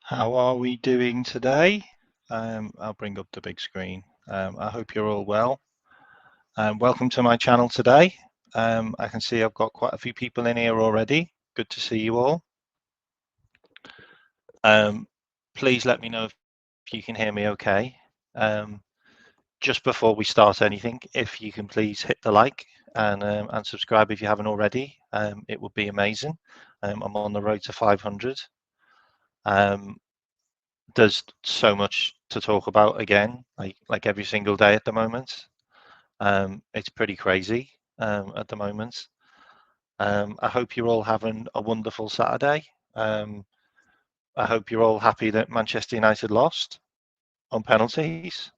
How are we doing today? I'll bring up the big screen. I hope you're all well. Welcome to my channel today. I can see I've got quite a few people in here already. Good to see you all. Please let me know if you can hear me okay. Just before we start anything, if you can please hit the like and subscribe if you haven't already. It would be amazing. I'm on the road to 500. There's so much to talk about again, like every single day at the moment. It's pretty crazy at the moment. I hope you're all having a wonderful Saturday. I hope you're all happy that Manchester United lost on penalties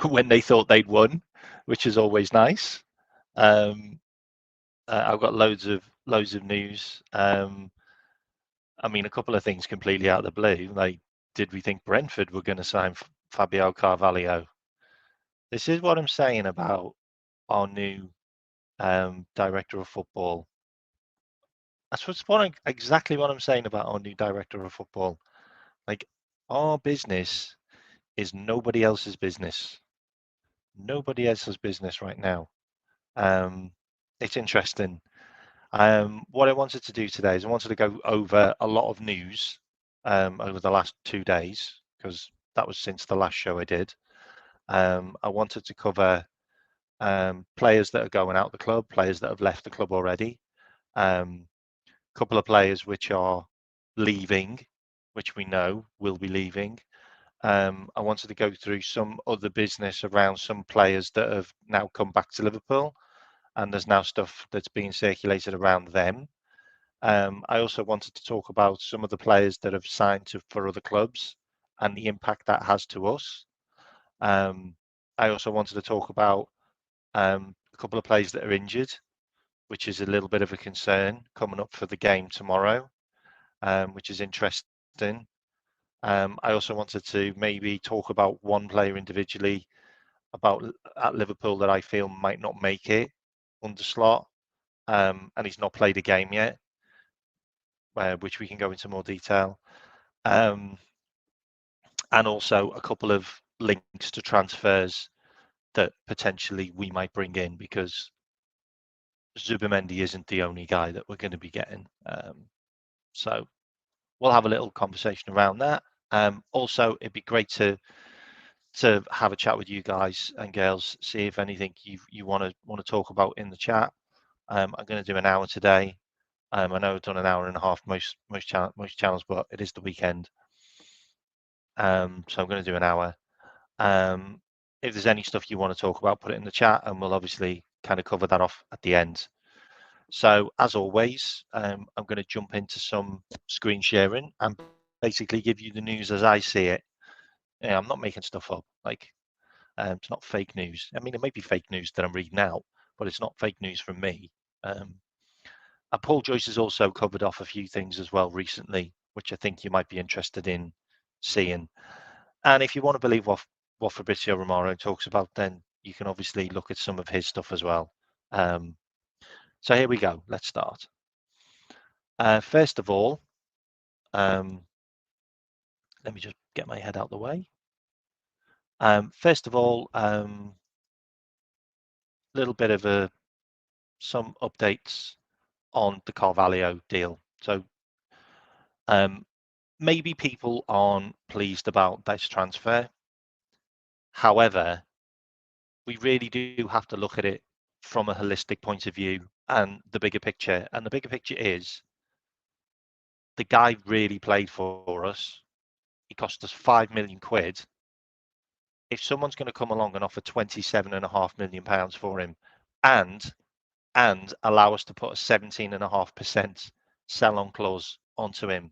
when they thought they'd won, which is always nice. I've got loads of news. I mean, a couple of things completely out of the blue. Like, did we think Brentford were going to sign Fabio Carvalho? This is what I'm saying about our new director of football. Exactly what I'm saying about our new director of football. Like, our business is nobody else's business. Nobody else's business right now. It's interesting. What I wanted to do today is I wanted to go over a lot of news over the last 2 days, because that was since the last show I did. I wanted to cover players that are going out the club, players that have left the club already, couple of players which are leaving, which we know will be leaving. I wanted to go through some other business around some players that have now come back to Liverpool, and there's now stuff that's being circulated around them. I also wanted to talk about some of the players that have signed for other clubs and the impact that has to us. I also wanted to talk about a couple of players that are injured, which is a little bit of a concern coming up for the game tomorrow, which is interesting. I also wanted to maybe talk about one player individually at Liverpool that I feel might not make it under Slot, and he's not played a game yet, which we can go into more detail. And also a couple of links to transfers that potentially we might bring in, because Zubimendi isn't the only guy that we're going to be getting. So we'll have a little conversation around that. Also, it'd be great to have a chat with you guys and girls, see if anything you want to talk about in the chat. I'm going to do an hour today. I know I've done an hour and a half most channels, but it is the weekend, so I'm going to do an hour. If there's any stuff you want to talk about, put it in the chat, and we'll obviously kind of cover that off at the end. So as always, I'm going to jump into some screen sharing and basically give you the news as I see it. Yeah, I'm not making stuff up. Like, it's not fake news. I mean, it might be fake news that I'm reading out, but it's not fake news from me. Paul Joyce has also covered off a few things as well recently, which I think you might be interested in seeing. And if you want to believe what Fabrizio Romano talks about, then you can obviously look at some of his stuff as well. So here we go. Let's start. First of all, let me just get my head out the way. First of all, little bit of some updates on the Carvalho deal. So maybe people aren't pleased about this transfer. However, we really do have to look at it from a holistic point of view and the bigger picture. And the bigger picture is the guy really played for us. He cost us 5 million quid. If someone's going to come along and offer 27.5 million pounds for him and allow us to put a 17.5% sell-on clause onto him,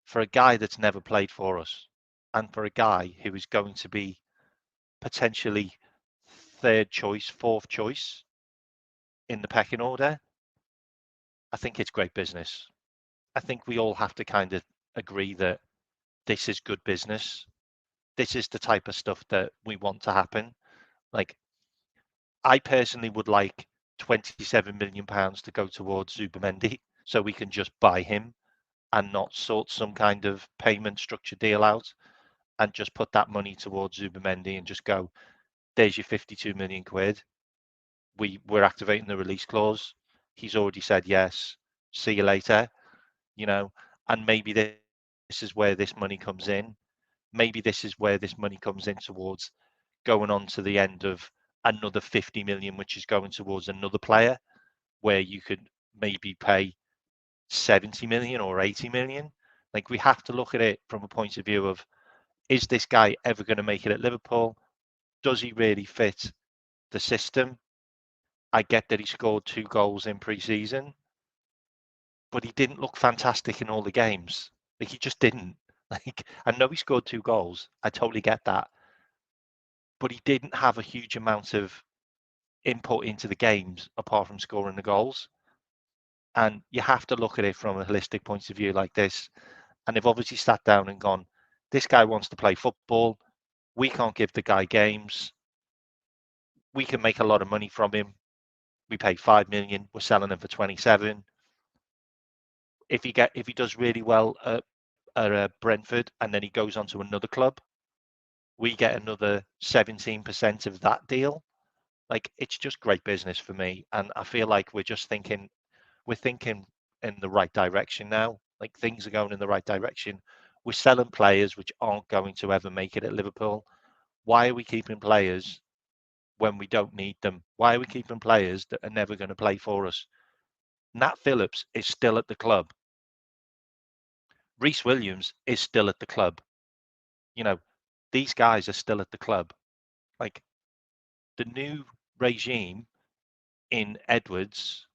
for a guy that's never played for us, and for a guy who is going to be potentially third choice, fourth choice in the pecking order, I think it's great business. I think we all have to kind of agree that this is good business. This is the type of stuff that we want to happen. Like, I personally would like 27 million pounds to go towards Zubimendi. so we can just buy him and not sort some kind of payment structure deal out and just put that money towards Zubimendi and just go, there's your 52 million quid. We're activating the release clause. He's already said yes. See you later. And maybe this is where this money comes in. Maybe this is where this money comes in towards going on to the end of another 50 million, which is going towards another player, where you could maybe pay 70 million or 80 million. Like, we have to look at it from a point of view of, is this guy ever going to make it at Liverpool? Does he really fit the system? I get that he scored 2 goals in pre-season, but he didn't look fantastic in all the games. Like, he just didn't. Like, I know he scored 2 goals. I totally get that. But he didn't have a huge amount of input into the games apart from scoring the goals. And you have to look at it from a holistic point of view like this. And they've obviously sat down and gone, this guy wants to play football. We can't give the guy games. We can make a lot of money from him. We pay 5 million. We're selling him for 27. If he does really well at Brentford and then he goes on to another club, we get another 17% of that deal. Like, it's just great business for me. And I feel like we're thinking in the right direction now. Like, things are going in the right direction. We're selling players which aren't going to ever make it at Liverpool. Why are we keeping players when we don't need them? Why are we keeping players that are never going to play for us? Nat Phillips is still at the club. Reece Williams is still at the club. These guys are still at the club. Like, the new regime in Edwards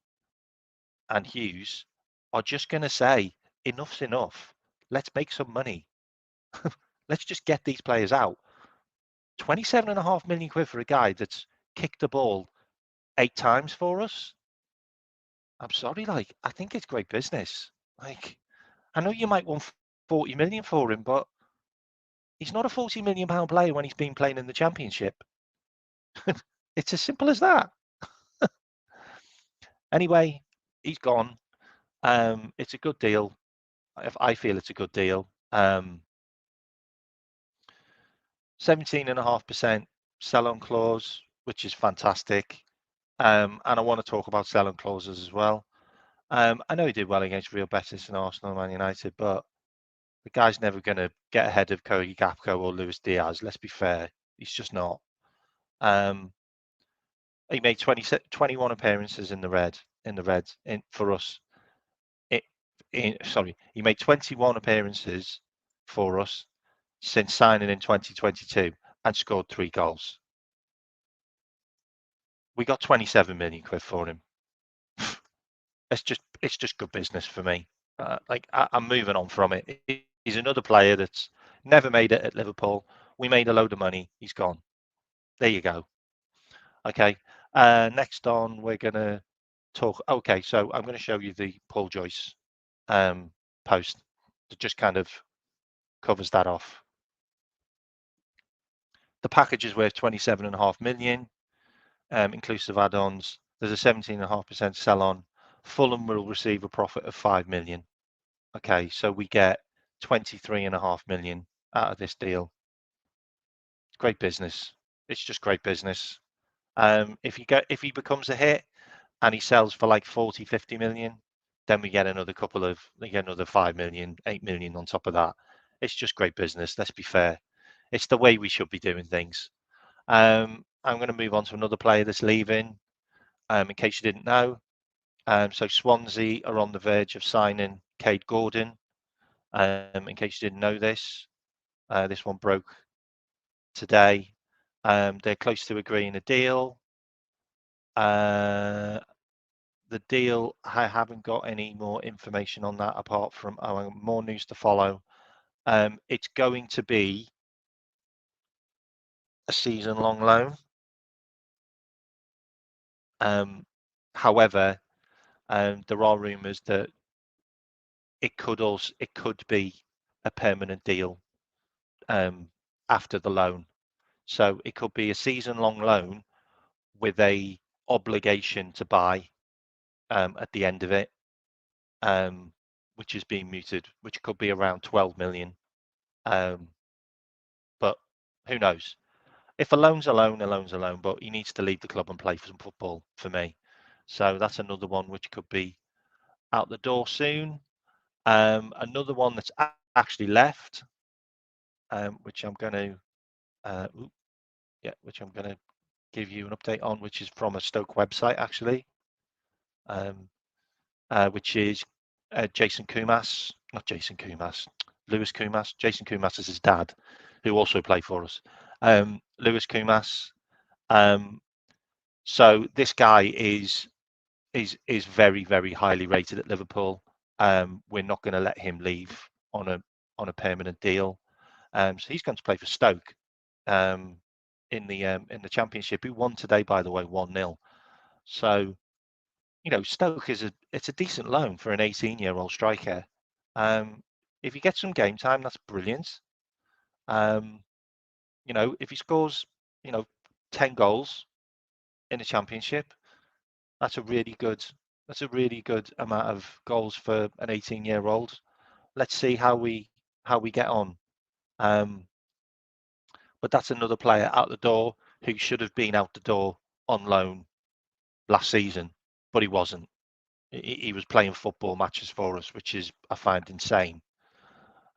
and Hughes are just going to say, enough's enough. Let's make some money. Let's just get these players out. 27.5 million quid for a guy that's kicked the ball 8 times for us. I'm sorry, I think it's great business. I know you might want 40 million for him, but he's not a 40 million pound player when he's been playing in the Championship. It's as simple as that. Anyway, he's gone. It's a good deal. I feel it's a good deal. 17.5% sell-on clause, which is fantastic. And I want to talk about sell-on clauses as well. I know he did well against Real Betis and Arsenal and Man United, but the guy's never going to get ahead of Cody Gakpo or Luis Diaz. Let's be fair. He's just not. He made 21 appearances in the Reds for us. He made 21 appearances for us since signing in 2022 and scored 3 goals. We got 27 million quid for him. It's just good business for me. I'm moving on from it. He's another player that's never made it at Liverpool. We made a load of money. He's gone. There you go. Okay. Next on, we're going to talk. Okay, so I'm going to show you the Paul Joyce post that just kind of covers that off. The package is worth 27.5 million, inclusive add-ons. There's a 17.5% sell-on. Fulham will receive a profit of 5 million. Okay, so we get 23.5 million out of this deal. Great business. It's just great business. If he becomes a hit and he sells for like 40, 50 million, then we get another 5 million, 8 million on top of that. It's just great business. Let's be fair. It's the way we should be doing things. I'm going to move on to another player that's leaving. In case you didn't know, so Swansea are on the verge of signing Kaide Gordon. In case you didn't know this one broke today. They're close to agreeing a deal. The deal, I haven't got any more information on that apart from more news to follow. It's going to be a season-long loan. However, there are rumours that it could be a permanent deal after the loan. So it could be a season-long loan with a obligation to buy at the end of it. which is being mooted, which could be around 12 million. But who knows? If a loan's a loan, a loan's a loan, but he needs to leave the club and play for some football for me. So that's another one which could be out the door soon. Another one that's actually left, which I'm going to, which I'm going to give you an update on, which is from a Stoke website actually, which is Jason Koumas, not Jason Koumas, Lewis Koumas. Jason Koumas is his dad, who also played for us. Lewis Koumas. So this guy is very, very highly rated at Liverpool. We're not going to let him leave on a permanent deal. So he's going to play for Stoke in the Championship. Who won today, by the way, 1-0. So Stoke it's a decent loan for an 18-year-old striker. If he gets some game time, that's brilliant. If he scores 10 goals in the Championship, that's a really good amount of goals for an 18-year-old. Let's see how we get on. But that's another player out the door who should have been out the door on loan last season, but he wasn't. He was playing football matches for us, which is I find insane.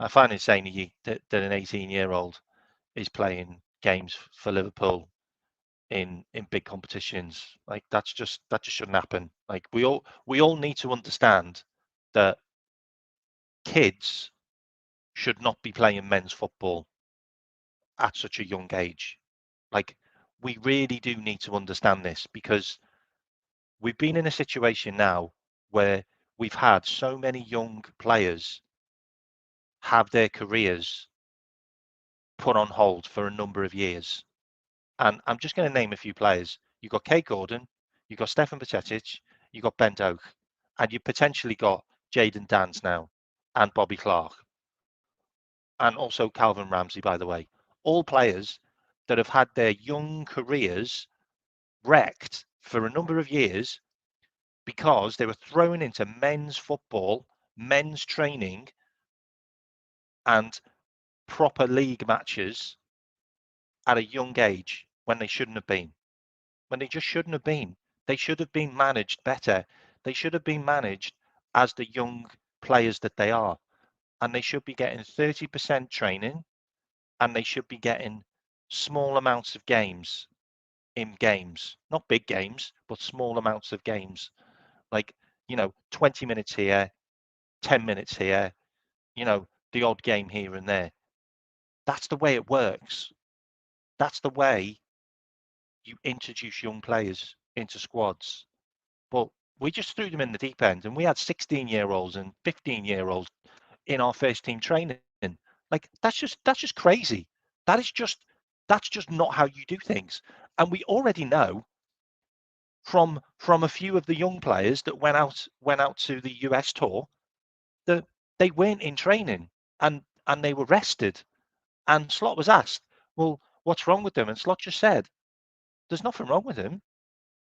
I find insane that an 18-year-old is playing games for Liverpool in big competitions. Like that just shouldn't happen. Like we all need to understand that kids should not be playing men's football at such a young age. Like we really do need to understand this, because we've been in a situation now where we've had so many young players have their careers put on hold for a number of years. And I'm just going to name a few players. You've got Kaide Gordon, you've got Stefan Bajcetic, you've got Ben Doak, and you've potentially got Jayden Danns now, and Bobby Clark, and also Calvin Ramsey, by the way. All players that have had their young careers wrecked for a number of years because they were thrown into men's football, men's training, and proper league matches at a young age when they shouldn't have been. When they just shouldn't have been. They should have been managed better. They should have been managed as the young players that they are. And they should be getting 30% training, and they should be getting small amounts of games in games. Not big games, but small amounts of games. Like, 20 minutes here, 10 minutes here, the odd game here and there. That's the way it works. That's the way you introduce young players into squads. But we just threw them in the deep end, and we had 16-year-olds and 15-year-olds in our first team training. Like that's just crazy. That's just not how you do things. And we already know from a few of the young players that went out to the US tour that they weren't in training, and they were rested. And Slot was asked, well, what's wrong with them? And Slot just said, there's nothing wrong with them.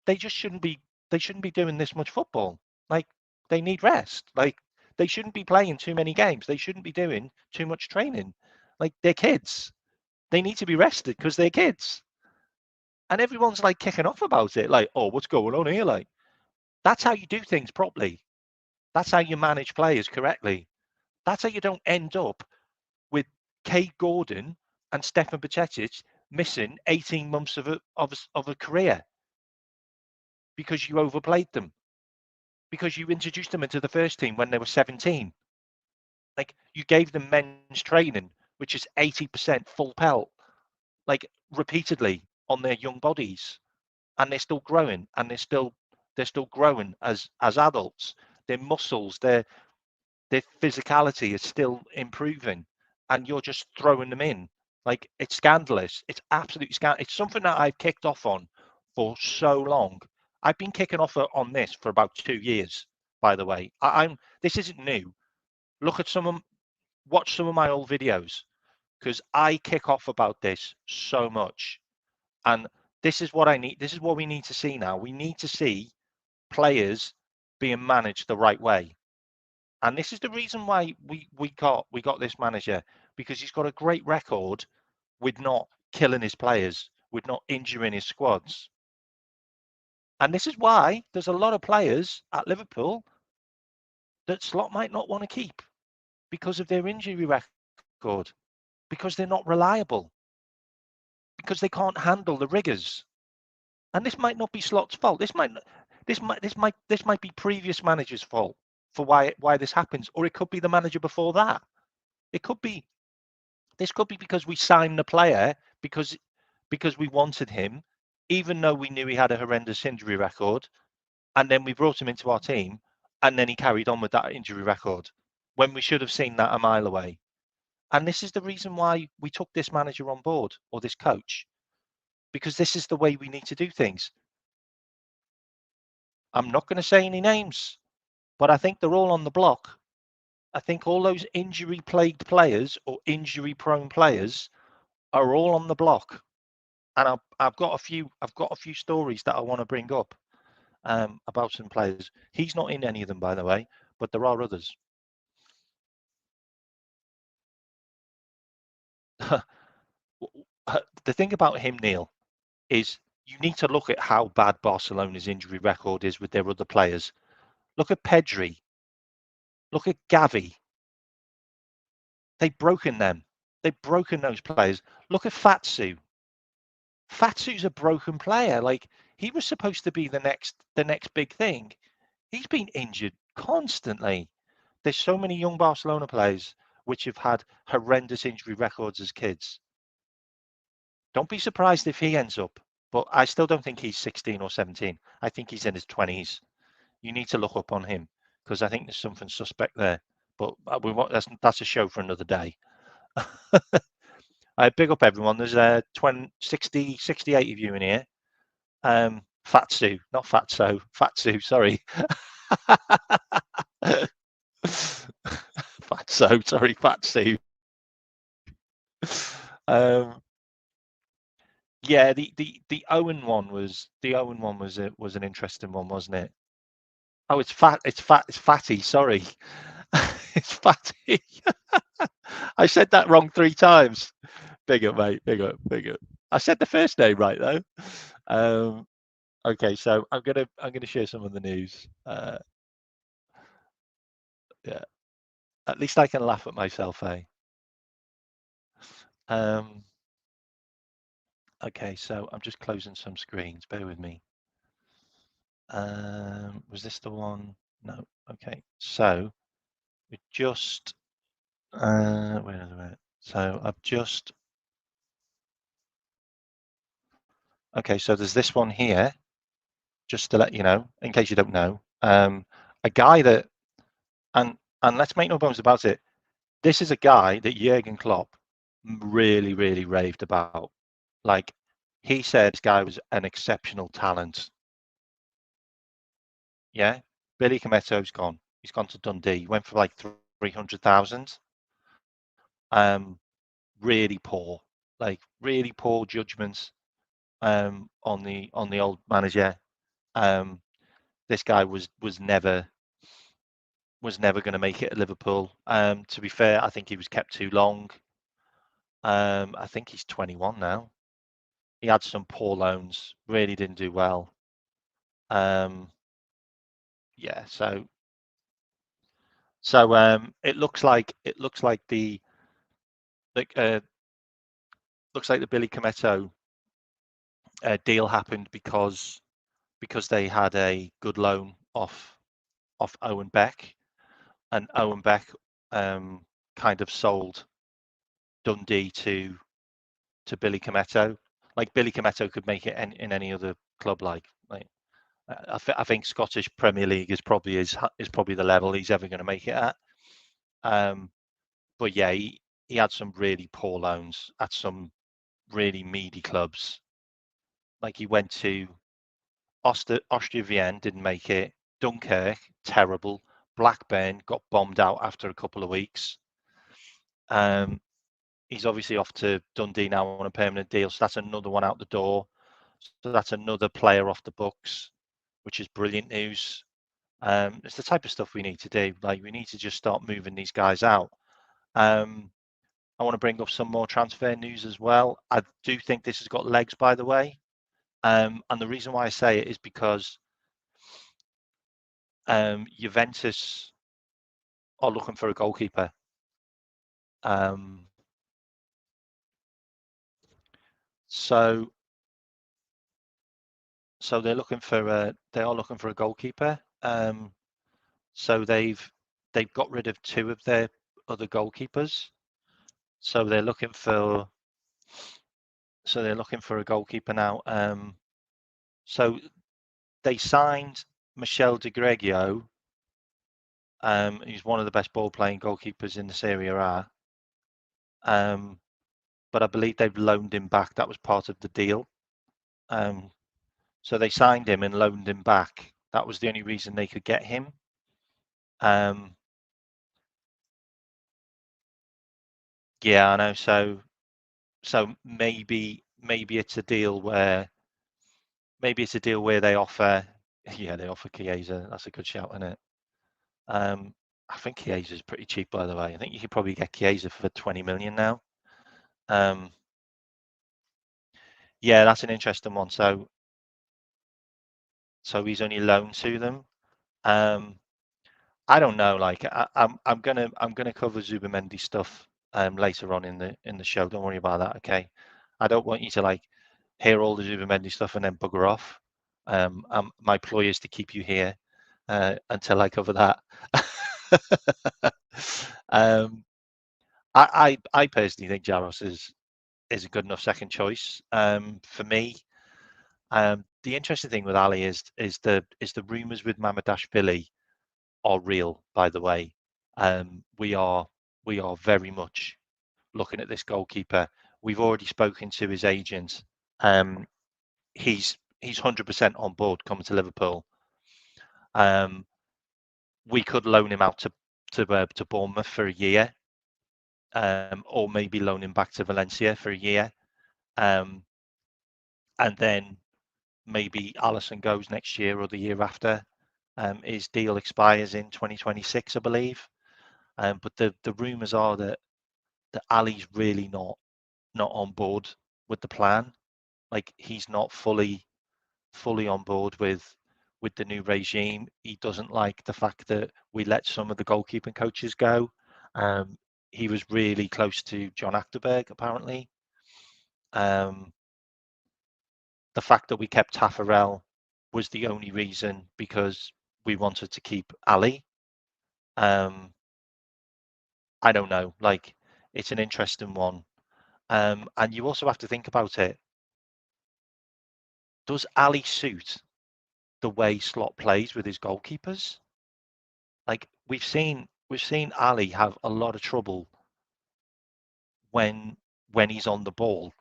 They just shouldn't be doing this much football. Like they need rest. Like they shouldn't be playing too many games. They shouldn't be doing too much training. Like they're kids. They need to be rested because they're kids. And everyone's like kicking off about it. Like, oh, what's going on here? Like, that's how you do things properly. That's how you manage players correctly. That's how you don't end up with Kaide Gordon and Stefan Bajcetic missing 18 months of a career because you overplayed them, because you introduced them into the first team when they were 17. Like you gave them men's training, which is 80% full pelt, like repeatedly on their young bodies, and they're still growing, and they're still growing as adults. Their muscles, their physicality is still improving, and you're just throwing them in. Like it's scandalous. It's absolutely scandalous. It's something that I've kicked off on for so long. I've been kicking off on this for about 2 years, by the way. This isn't new. Look at watch some of my old videos, because I kick off about this so much. And this is what I need. This is what we need to see now. We need to see players being managed the right way. And this is the reason why we got this manager, because he's got a great record with not killing his players, with not injuring his squads. And this is why there's a lot of players at Liverpool that Slot might not want to keep because of their injury record, because they're not reliable, because they can't handle the rigors. And this might not be Slot's fault. This might be previous managers' fault for why this happens, or it could be the manager before that. It could be this could be because we signed the player because we wanted him, even though we knew he had a horrendous injury record, and then we brought him into our team, and then he carried on with that injury record when we should have seen that a mile away. And this is the reason why we took this manager on board, or this coach, because this is the way we need to do things. I'm not going to say any names, but I think they're all on the block. I think all those injury-plagued players or injury-prone players are all on the block. And I've got a few stories that I want to bring up about some players. He's not in any of them, by the way, but there are others. The thing about him, Neil, is you need to look at how bad Barcelona's injury record is with their other players. Look at Pedri. Look at Gavi. They've broken them. They've broken those players. Look at Fatsu. Fatsu's a broken player. Like, he was supposed to be the next big thing. He's been injured constantly. There's so many young Barcelona players which have had horrendous injury records as kids. Don't be surprised if he ends up, but I still don't think he's 16 or 17. I think he's in his 20s. You need to look up on him because I think there's something suspect there. But that's a show for another day. I big up everyone. There's 60, 68 of you in here. Fatsu, not Fatso, Fatsu, sorry. Fatso, sorry, Fatsu. Yeah, the Owen one was an interesting one, wasn't it? Oh, it's Fatty. Sorry, it's Fatty. I said that wrong 3 times. Big up, mate. Big up, big up. I said the first name right though. Okay, so I'm gonna share some of the news. Yeah, at least I can laugh at myself, eh? Okay, so I'm just closing some screens. Bear with me. Was this the one? No. Okay, so we just wait a minute. So I've just okay. So there's this one here, just to let you know, in case you don't know. A guy that and let's make no bones about it. This is a guy that Jurgen Klopp really, really raved about. Like, he said this guy was an exceptional talent. Yeah, Billy Koumetio's gone. He's gone to Dundee. He went for like 300,000. Really poor, like really poor judgments on the old manager. This guy was never going to make it at Liverpool. To be fair, I think he was kept too long. I think he's 21 now. He had some poor loans, really didn't do well. Yeah, so it looks like the Billy Koumetio deal happened because they had a good loan off Owen Beck, and Owen Beck kind of sold Dundee to Billy Koumetio. Like, Billy Koumetio could make it in any other club. Like I think Scottish Premier League is probably the level he's ever going to make it at. But yeah, he had some really poor loans at some really meaty clubs. Like, he went to Austria Vienna, didn't make it. Dunkirk, terrible. Blackburn got bombed out after a couple of weeks. He's obviously off to Dundee now on a permanent deal, so that's another one out the door. So that's another player off the books, which is brilliant news. It's the type of stuff we need to do. Like we need to just start moving these guys out. I want to bring up some more transfer news as well. I do think this has got legs, by the way. And the reason why I say it is because Juventus are looking for a goalkeeper. So they're looking for they are looking for a goalkeeper. So they've got rid of two of their other goalkeepers. So they're looking for a goalkeeper now. So they signed Michel De Gregio, who's one of the best ball-playing goalkeepers in the Serie A. But I believe they've loaned him back. That was part of the deal. So they signed him and loaned him back. That was the only reason they could get him. Yeah, I know. So maybe it's a deal where they offer. Yeah, they offer Chiesa. That's a good shout, isn't it? I think Chiesa is pretty cheap, by the way. I think you could probably get Chiesa for 20 million now. Yeah, that's an interesting one. So he's only loaned to them. I don't know. Like I'm gonna cover Zubimendi stuff later on in the show. Don't worry about that. Okay. I don't want you to like hear all the Zubimendi stuff and then bugger off. My ploy is to keep you here until I cover that. I personally think Jaros is a good enough second choice for me. The interesting thing with Ali is the rumours with Mamadashvili are real, by the way. We are very much looking at this goalkeeper. We've already spoken to his agent. He's 100% on board coming to Liverpool. We could loan him out to Bournemouth for a year, or maybe loan him back to Valencia for a year, and then maybe Alisson goes next year or the year after. His deal expires in 2026, I believe. But the rumours are that Ali's really not on board with the plan. Like he's not fully on board with the new regime. He doesn't like the fact that we let some of the goalkeeping coaches go. He was really close to John Achterberg, apparently. The fact that we kept Taffarel was the only reason because we wanted to keep Ali. I don't know. Like it's an interesting one. And you also have to think about it. Does Ali suit the way Slot plays with his goalkeepers? Like we've seen Ali have a lot of trouble when he's on the ball.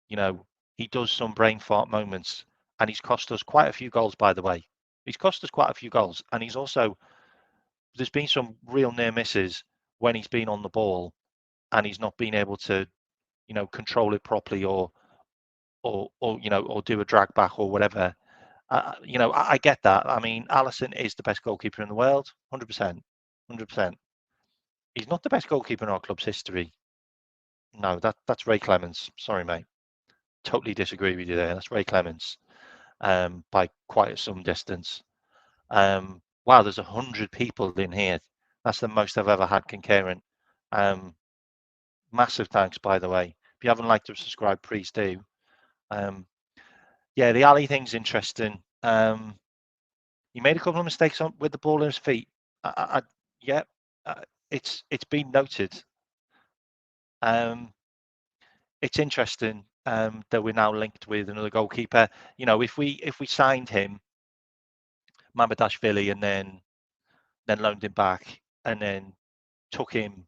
You know, he does some brain fart moments, and he's cost us quite a few goals. By the way, he's cost us quite a few goals, and he's also there's been some real near misses when he's been on the ball, and he's not been able to, control it properly or or do a drag back or whatever. I get that. I mean, Alisson is the best goalkeeper in the world, 100%, 100%. He's not the best goalkeeper in our club's history. No, that's Ray Clemens. Sorry, mate. Totally disagree with you there. That's Ray Clemens, by quite some distance. Wow, there's 100 people in here. That's the most I've ever had concurrent. Massive thanks, by the way. If you haven't liked or subscribed, please do. Yeah, the Ali thing's interesting. He made a couple of mistakes with the ball in his feet. Yeah, it's been noted. It's interesting that we're now linked with another goalkeeper. You know, if we signed him, Mamadashvili, and then loaned him back, and then took him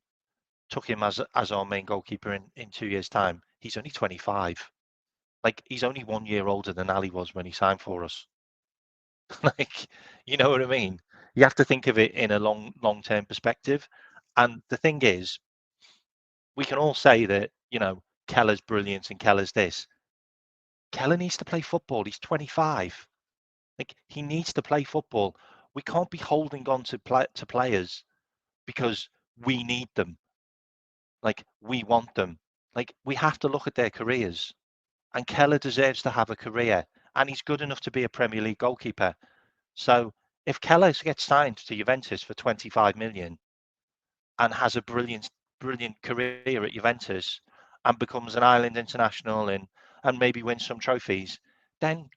as our main goalkeeper in 2 years' time, he's only 25. Like he's only 1 year older than Ali was when he signed for us. Like, you know what I mean? You have to think of it in a long term perspective. And the thing is, we can all say that, Keller's brilliant and Keller's this. Keller needs to play football. He's 25. Like he needs to play football. We can't be holding on to players because we need them. Like we want them. Like we have to look at their careers. And Keller deserves to have a career, and he's good enough to be a Premier League goalkeeper. So if Keller gets signed to Juventus for 25 million and has a brilliant career at Juventus and becomes an Ireland international and maybe wins some trophies, then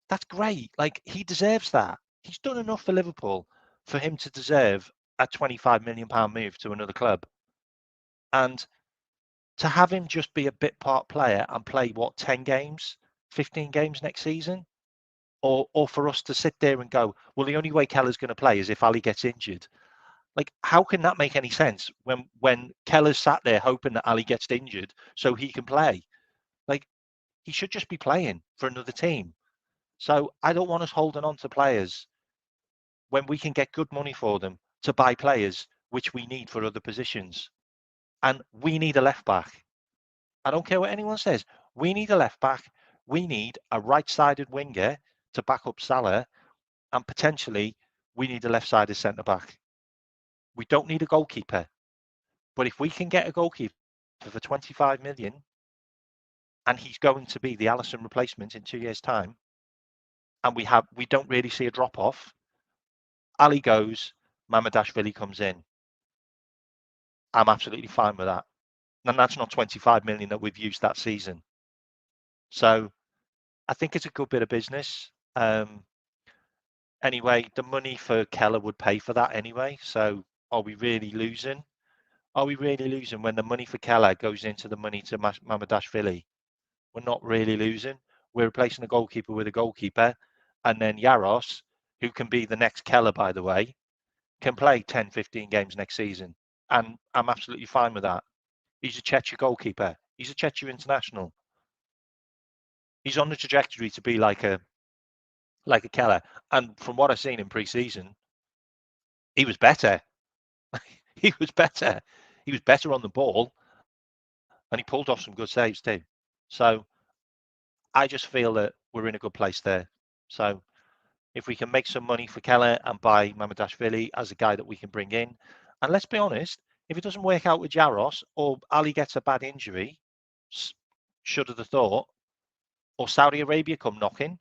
that's great. Like he deserves that. He's done enough for Liverpool for him to deserve a 25 million pound move to another club. And to have him just be a bit part player and play what 10 games, 15 games next season, or for us to sit there and go, well, the only way Keller's going to play is if Ali gets injured. Like, how can that make any sense when Keller's sat there hoping that Ali gets injured so he can play? Like, he should just be playing for another team. So I don't want us holding on to players when we can get good money for them to buy players which we need for other positions. And we need a left back. I don't care what anyone says. We need a left back. We need a right-sided winger to back up Salah, and potentially we need a left-sided centre back. We don't need a goalkeeper, but if we can get a goalkeeper for 25 million, and he's going to be the Alisson replacement in 2 years' time, and we don't really see a drop off. Ali goes, Mamadashvili comes in. I'm absolutely fine with that. And that's not 25 million that we've used that season. So I think it's a good bit of business. Anyway, the money for Keller would pay for that anyway. So are we really losing? Are we really losing when the money for Keller goes into the money to Mamadashvili? We're not really losing. We're replacing a goalkeeper with a goalkeeper. And then Yaros, who can be the next Keller, by the way, can play 10, 15 games next season. And I'm absolutely fine with that. He's a Czech goalkeeper. He's a Czech international. He's on the trajectory to be like a Keller. And from what I've seen in pre-season, he was better. He was better. He was better on the ball, and he pulled off some good saves too. So I just feel that we're in a good place there. So if we can make some money for Keller and buy Mamadashvili as a guy that we can bring in, and let's be honest, if it doesn't work out with Jaros or Ali gets a bad injury, should have thought, or Saudi Arabia come knocking,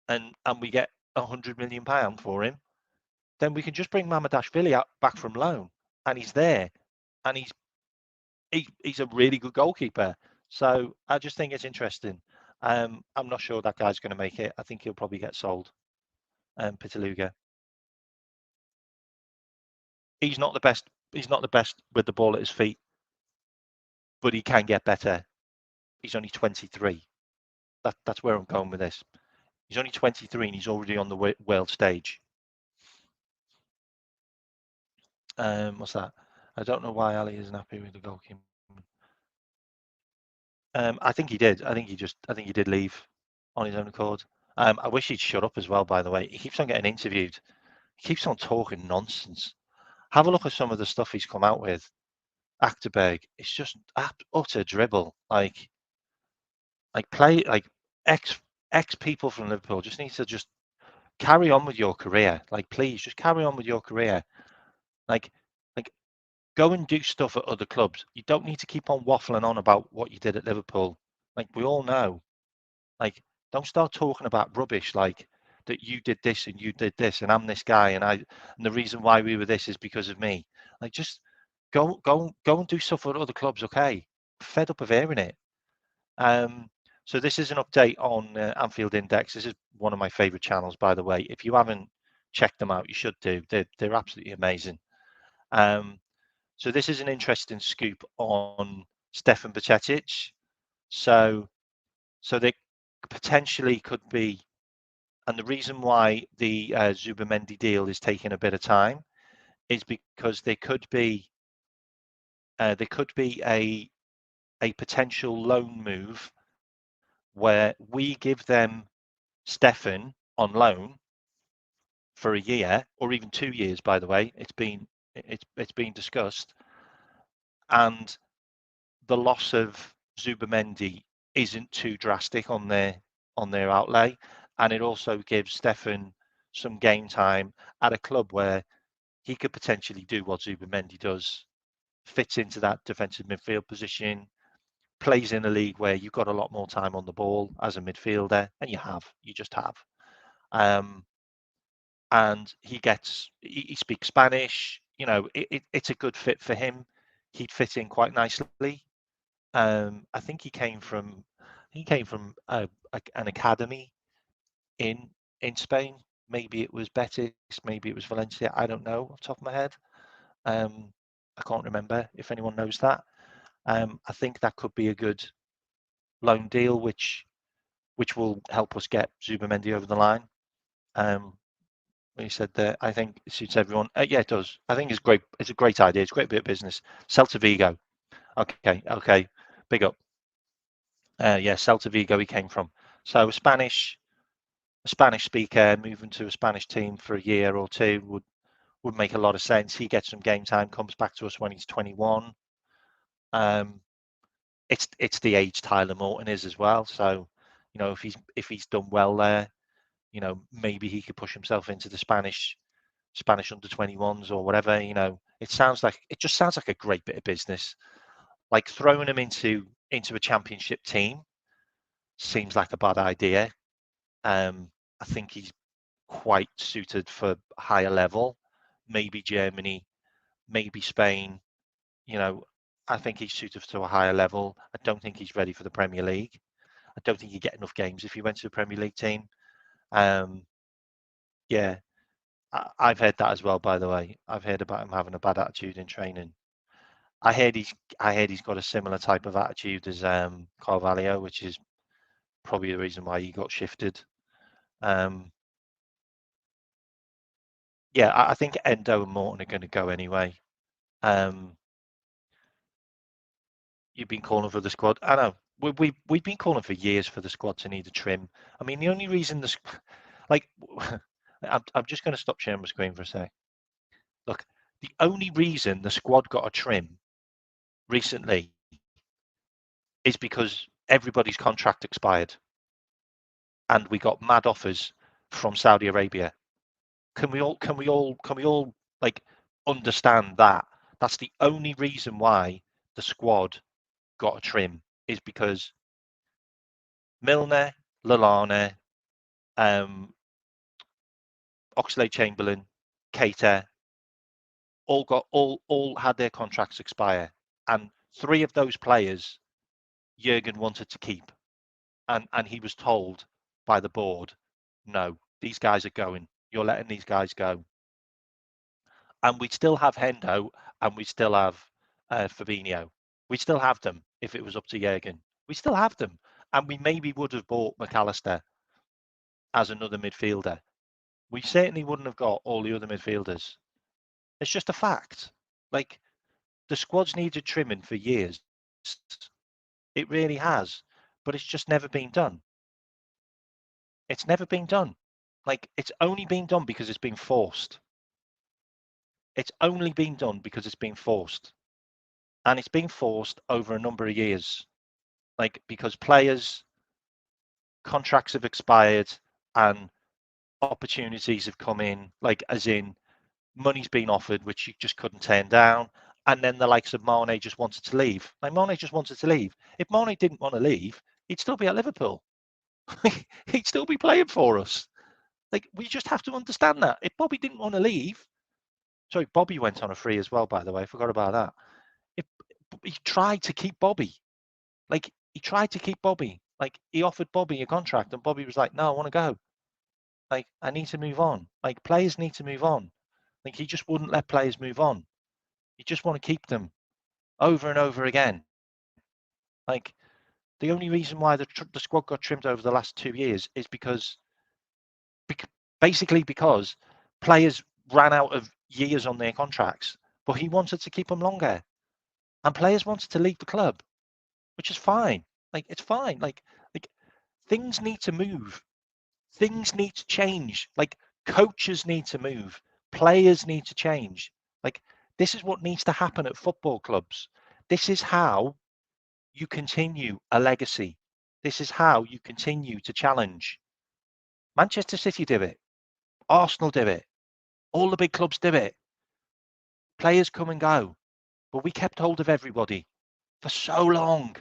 and we get £100 million for him, then we can just bring Mamadashvili back from loan, and he's there, and he's a really good goalkeeper. So I just think it's interesting. I'm not sure that guy's going to make it. I think he'll probably get sold. Pitaluga. He's not the best. He's not the best with the ball at his feet, but he can get better. He's only 23. That's where I'm going with this. He's only 23 and he's already on the world stage. What's that? I don't know why Ali isn't happy with the goalkeeper. I think he did. I think he did leave on his own accord. I wish he'd shut up as well, by the way. He keeps on getting interviewed. He keeps on talking nonsense. Have a look at some of the stuff he's come out with. Achterberg, it's just utter dribble. Like play like ex people from Liverpool just need to just carry on with your career. Like please, just carry on with your career. Like go and do stuff at other clubs. You don't need to keep on waffling on about what you did at Liverpool. Like we all know. Like don't start talking about rubbish like that you did this and you did this and I'm this guy and the reason why we were this is because of me. Like just go and do stuff at other clubs, okay? Fed up of hearing it. So this is an update on Anfield Index. This is one of my favorite channels, by the way. If you haven't checked them out, you should do. They're absolutely amazing. So this is an interesting scoop on Stefan Bajcetic. So they potentially could be, and the reason why the Zubimendi deal is taking a bit of time is because there could be a potential loan move where we give them Stefan on loan for a year or even 2 years. By the way, it's been discussed, and the loss of Zubimendi isn't too drastic on their outlay, and it also gives Stefan some game time at a club where he could potentially do what Zubimendi does, fits into that defensive midfield position, plays in a league where you've got a lot more time on the ball as a midfielder, and you just have. And he speaks Spanish. It's a good fit for him. He'd fit in quite nicely. I think he came from an academy in Spain. Maybe it was Betis, maybe it was Valencia. I don't know off the top of my head. I can't remember if anyone knows that. I think that could be a good loan deal, which will help us get Zubimendi over the line. He said that I think it suits everyone. Yeah, it does. I think it's great. It's a great idea. It's a great bit of business. Celta Vigo. Okay. Big up. Yeah, Celta Vigo he came from. So a Spanish speaker moving to a Spanish team for a year or two would make a lot of sense. He gets some game time, comes back to us when he's 21. It's the age Tyler Morton is as well. So, if he's done well there, maybe he could push himself into the Spanish under 21s or whatever. It just sounds like a great bit of business. Like throwing him into a championship team seems like a bad idea. I think he's quite suited for higher level, maybe Germany, maybe Spain. I think he's suited to a higher level. I don't think he's ready for the Premier League. I don't think he'd get enough games if he went to a Premier League team. Yeah, I've heard that as well. By the way, I've heard about him having a bad attitude in training. I heard he's got a similar type of attitude as Carvalho, which is probably the reason why he got shifted. Yeah, I think Endo and Morton are going to go anyway. You've been calling for the squad. I know we've been calling for years for the squad to need a trim. I mean, the only reason I'm just going to stop sharing my screen for a sec. Look, the only reason the squad got a trim recently is because everybody's contract expired, and we got mad offers from Saudi Arabia. Can we all like understand that? That's the only reason why the squad got a trim, is because Milner, Lallana, Oxlade-Chamberlain, Keita all had their contracts expire, and 3 of those players Jurgen wanted to keep, and he was told by the board, no, these guys are going. You're letting these guys go. And we'd still have Hendo, and we'd still have Fabinho. We'd still have them if it was up to Jurgen. We still have them, and we maybe would have bought McAllister as another midfielder. We certainly wouldn't have got all the other midfielders. It's just a fact. Like, the squad's needed trimming for years. It really has, but it's just never been done. It's never been done. Like, it's only been done because it's been forced. It's only been done because it's been forced. And it's been forced over a number of years. Like, because players' contracts have expired and opportunities have come in, like, as in money's been offered, which you just couldn't turn down. And then the likes of Mane just wanted to leave. Like, Mane just wanted to leave. If Mane didn't want to leave, he'd still be at Liverpool. He'd still be playing for us. Like, we just have to understand that. If Bobby didn't want to leave, sorry, Bobby went on a free as well, by the way. I forgot about that. He tried to keep Bobby. Like, he tried to keep Bobby. Like, he offered Bobby a contract, and Bobby was like, no, I want to go. Like, I need to move on. Like, players need to move on. Like, he just wouldn't let players move on. You just want to keep them over and over again. Like, the only reason why the squad got trimmed over the last 2 years is because players ran out of years on their contracts, but he wanted to keep them longer, and players wanted to leave the club, which is fine. Like, it's fine. Like things need to move. Things need to change. Like, coaches need to move. Players need to change. Like, this is what needs to happen at football clubs. This is how you continue a legacy. This is how you continue to challenge. Manchester City did it. Arsenal do it. All the big clubs do it. Players come and go. But we kept hold of everybody for so long.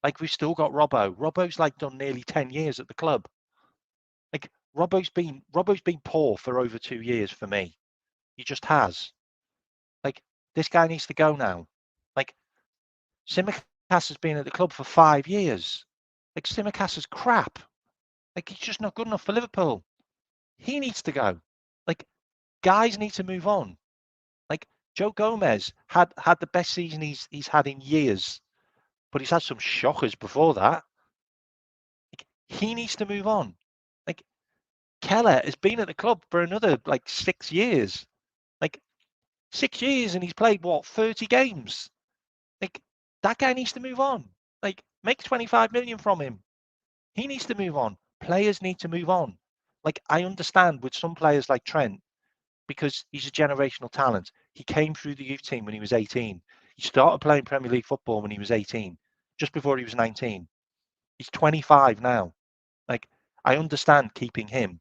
Like, we've still got Robbo. Robbo's like done nearly 10 years at the club. Like, Robbo's been poor for over 2 years for me. He just has. Like, this guy needs to go now. Like, Tsimikas has been at the club for 5 years. Like, Tsimikas is crap. Like, he's just not good enough for Liverpool. He needs to go. Like, guys need to move on. Like, Joe Gomez had the best season he's had in years, but he's had some shockers before that. Like, he needs to move on. Like, Keller has been at the club for another like 6 years. Like, 6 years, and he's played what, 30 games. Like, that guy needs to move on. Like, make 25 million from him. He needs to move on. Players need to move on. Like, I understand with some players like Trent, because he's a generational talent. He came through the youth team when he was 18. He started playing Premier League football when he was 18, just before he was 19. He's 25 now. Like, I understand keeping him.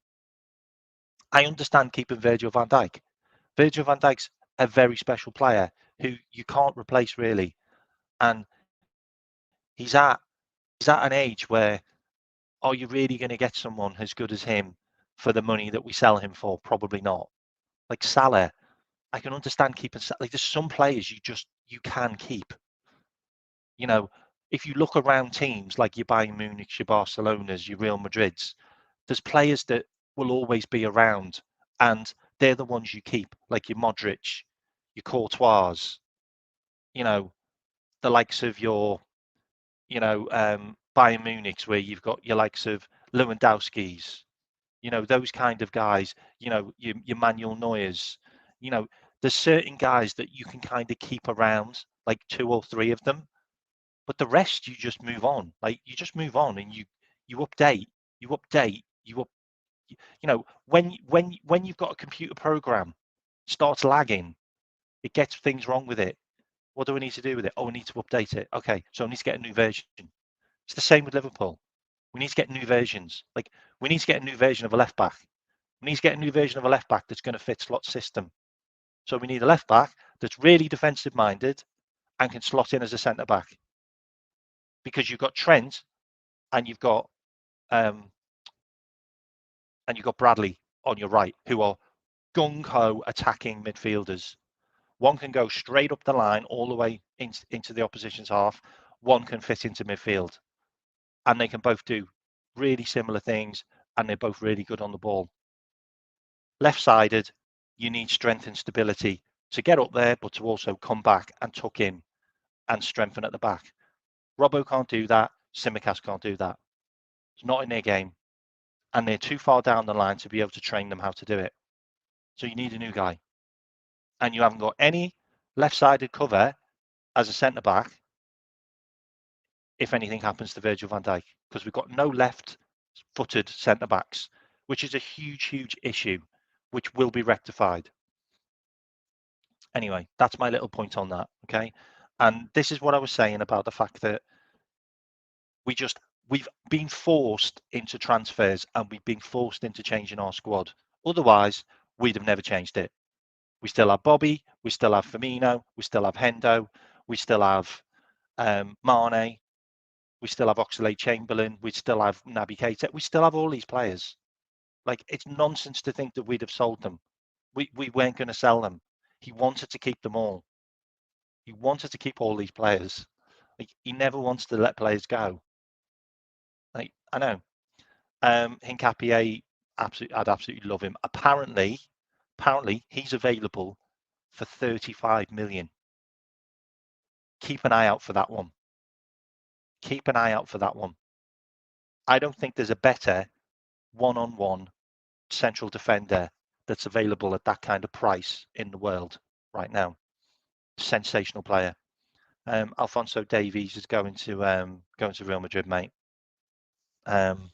I understand keeping Virgil van Dijk. Virgil van Dijk's a very special player who you can't replace really. And he's at an age where, are you really going to get someone as good as him for the money that we sell him for? Probably not. Like Salah, I can understand keeping. Like, there's some players you can keep. You know, if you look around teams like your Bayern Munich, your Barcelonas, your Real Madrids, there's players that will always be around, and they're the ones you keep, like your Modric, your Courtois, you know, the likes of your, Bayern Munich's, where you've got your likes of Lewandowski's, those kind of guys, your Manuel Neuers, there's certain guys that you can kind of keep around, like 2 or 3 of them, but the rest you just move on. Like, you just move on, and you update, you up, when you've got a computer program starts lagging, it gets things wrong with it. What do we need to do with it? Oh, we need to update it. Okay, so I need to get a new version. It's the same with Liverpool. We need to get new versions. Like, we need to get a new version of a left back. We need to get a new version of a left back that's going to fit Slot's system. So we need a left back that's really defensive minded and can slot in as a centre back. Because you've got Trent and you've got Bradley on your right, who are gung-ho attacking midfielders. One can go straight up the line all the way into the opposition's half. One can fit into midfield. And they can both do really similar things, and they're both really good on the ball. Left-sided, you need strength and stability to get up there, but to also come back and tuck in and strengthen at the back. Robbo can't do that. Tsimikas can't do that. It's not in their game. And they're too far down the line to be able to train them how to do it. So you need a new guy. And you haven't got any left-sided cover as a centre-back if anything happens to Virgil van Dijk, because we've got no left-footed centre-backs, which is a huge, huge issue, which will be rectified. Anyway, that's my little point on that, okay? And this is what I was saying about the fact that we've been forced into transfers, and we've been forced into changing our squad. Otherwise, we'd have never changed it. We still have Bobby, we still have Firmino, we still have Hendo, we still have Mane, we still have Oxlade-Chamberlain, we still have Naby Keita, we still have all these players. Like, it's nonsense to think that we'd have sold them. We weren't going to sell them. He wanted to keep them all. He wanted to keep all these players. Like, he never wants to let players go. Like, I know. Hincapié, I'd absolutely love him. Apparently he's available for 35 million. Keep an eye out for that one. Keep an eye out for that one. I don't think there's a better one-on-one central defender that's available at that kind of price in the world right now. Sensational player. Alphonso Davies is going to Real Madrid, mate. Naby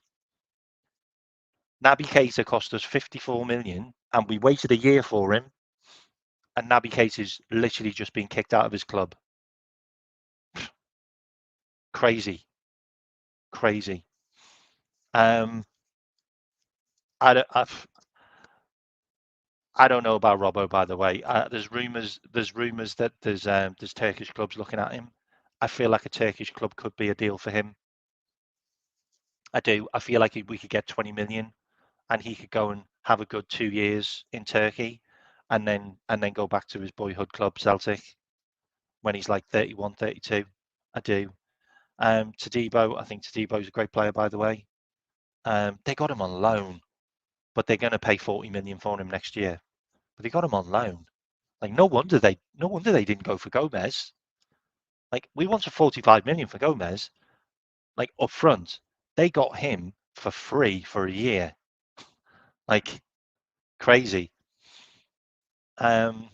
Keita cost us 54 million, and we waited a year for him. And Naby Keita's literally just been kicked out of his club. Crazy. I don't know about Robbo, by the way. There's rumours. That there's Turkish clubs looking at him. I feel like a Turkish club could be a deal for him. I do. I feel like we could get 20 million, and he could go and have a good 2 years in Turkey, and then go back to his boyhood club Celtic when he's like 31, 32. I do. Tadibo, I think Tadibo's a great player, by the way. They got him on loan, but they're going to pay 40 million for him next year. But they got him on loan. Like no wonder they didn't go for Gomez. Like we wanted 45 million for Gomez, like up front. They got him for free for a year. Like crazy. Um,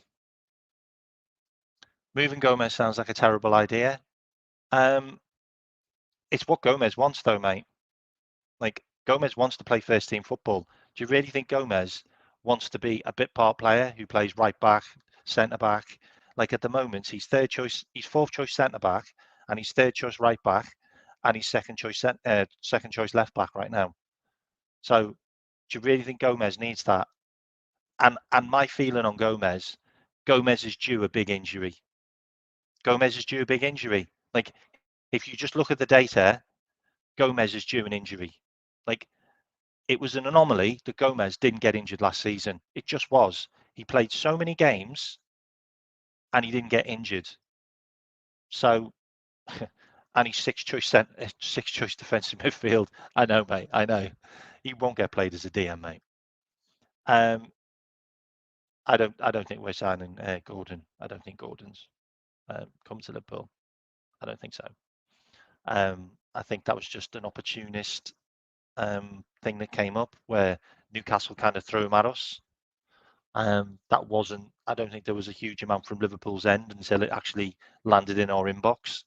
Moving Gomez sounds like a terrible idea. Um, it's what Gomez wants, though, mate. Like Gomez wants to play first team football. Do you really think Gomez wants to be a bit part player who plays right back, centre back? Like at the moment, he's third choice, he's fourth choice centre back, and he's third choice right back, and he's second choice left back right now. So, do you really think Gomez needs that? And my feeling on Gomez is due a big injury. Gomez is due a big injury. Like if you just look at the data, Gomez is due an injury. Like it was an anomaly that Gomez didn't get injured last season. It just was. He played so many games and he didn't get injured. So, and he's six choice defensive midfield. I know, mate. I know. He won't get played as a DM, mate. Um, I don't think we're signing Gordon. I don't think Gordon's come to Liverpool. I don't think so. I think that was just an opportunist thing that came up where Newcastle kind of threw him at us. That wasn't. I don't think there was a huge amount from Liverpool's end until it actually landed in our inbox.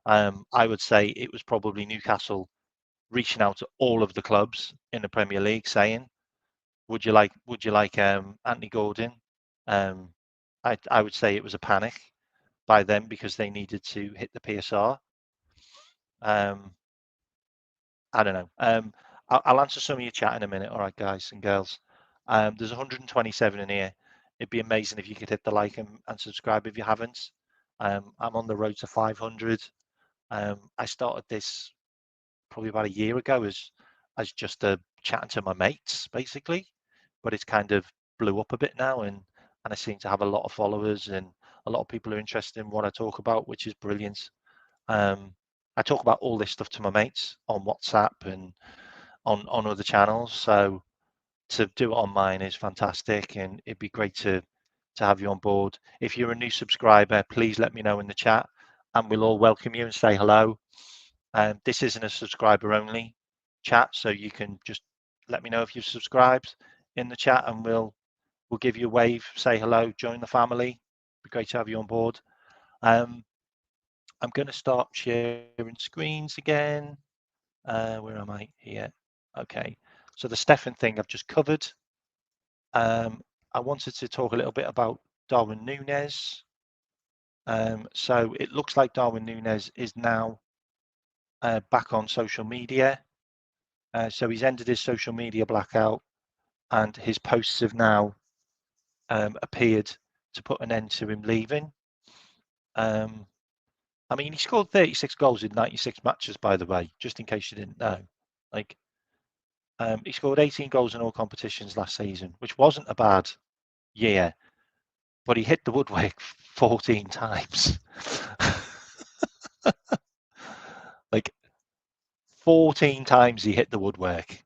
I would say it was probably Newcastle reaching out to all of the clubs in the Premier League saying, "Would you like Anthony Gordon?" Um, I would say it was a panic by them because they needed to hit the PSR. Um, I don't know. I'll answer some of your chat in a minute. All right, guys and girls. There's 127 in here. It'd be amazing if you could hit the like and subscribe if you haven't. I'm on the road to 500. I started this probably about a year ago as just a chatting to my mates, basically. But it's kind of blew up a bit now, and I seem to have a lot of followers and a lot of people are interested in what I talk about, which is brilliant. I talk about all this stuff to my mates on WhatsApp and on other channels. So to do it on mine is fantastic, and it'd be great to have you on board. If you're a new subscriber, please let me know in the chat, and we'll all welcome you and say hello. This isn't a subscriber only chat, so you can just let me know if you've subscribed in the chat, and we'll give you a wave, say hello, join the family. It'd be great to have you on board. I'm going to start sharing screens again. Where am I? Here. Okay. So the Stefan thing I've just covered. I wanted to talk a little bit about Darwin Nunez. So it looks like Darwin Nunez is now back on social media. So he's ended his social media blackout, and his posts have now appeared to put an end to him leaving. I mean, he scored 36 goals in 96 matches, by the way, just in case you didn't know. Like, he scored 18 goals in all competitions last season, which wasn't a bad year, but he hit the woodwork 14 times. Like, 14 times he hit the woodwork.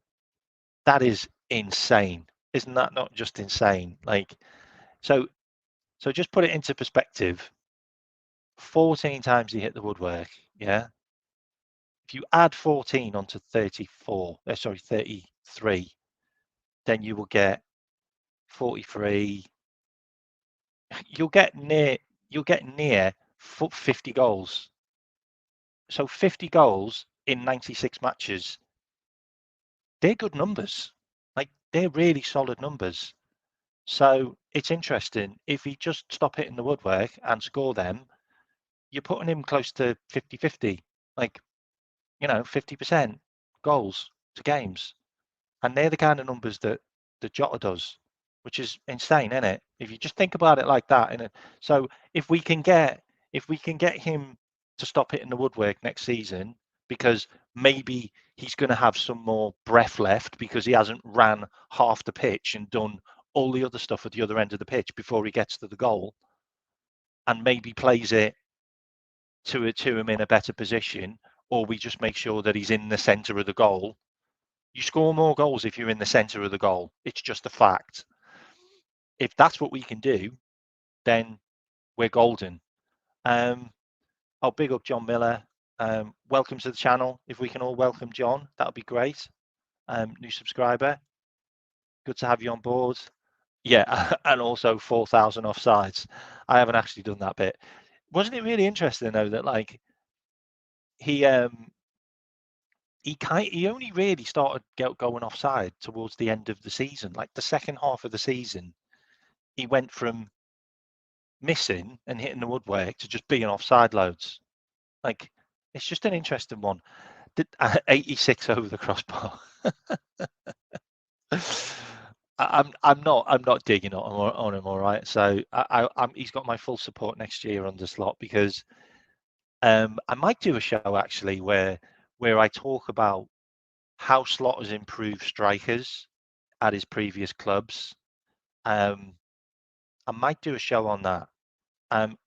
That is insane. Isn't that not just insane? Like, so just put it into perspective. 14 times he hit the woodwork, yeah? If you add 14 onto 33, then you will get 43. You'll get near 50 goals. So 50 goals in 96 matches, they're good numbers. Like they're really solid numbers. So it's interesting. If he just stop hitting the woodwork and score them, you're putting him close to 50-50, like, 50% goals to games. And they're the kind of numbers that Jota does. which is insane, isn't it? If you just think about it like that. So if we can get him to stop hitting the woodwork next season, because maybe he's going to have some more breath left because he hasn't ran half the pitch and done all the other stuff at the other end of the pitch before he gets to the goal, and maybe plays it to him in a better position, or we just make sure that he's in the centre of the goal. You score more goals if you're in the centre of the goal. It's just a fact. If that's what we can do, then we're golden. I'll big up John Miller. Welcome to the channel. If we can all welcome John, that would be great. New subscriber. Good to have you on board. Yeah, and also 4,000 offsides. I haven't actually done that bit. Wasn't it really interesting though that like he only really started going offside towards the end of the season. Like the second half of the season, he went from missing and hitting the woodwork to just being offside loads. Like it's just an interesting one. 86 over the crossbar. I'm not digging on him, all right. So he's got my full support next year on the slot, because I might do a show actually where I talk about how Slot has improved strikers at his previous clubs. I might do a show on that.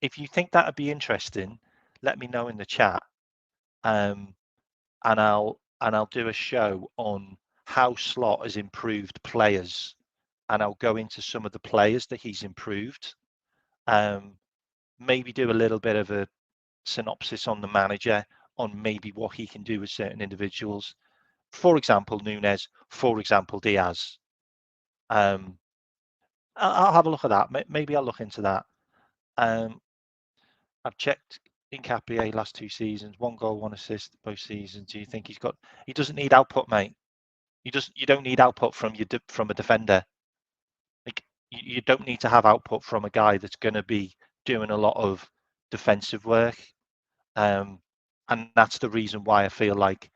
If you think that would be interesting, let me know in the chat, and I'll do a show on how Slot has improved players, and I'll go into some of the players that he's improved. Maybe do a little bit of a synopsis on the manager, on maybe what he can do with certain individuals. For example, Nunez. For example, Diaz. I'll have a look at that. Maybe I'll look into that. I've checked Nkapie last 2 seasons, 1 goal, 1 assist both seasons. Do you think he doesn't need output, mate? You don't need output from a defender. Like you don't need to have output from a guy that's going to be doing a lot of defensive work. And that's the reason why I feel like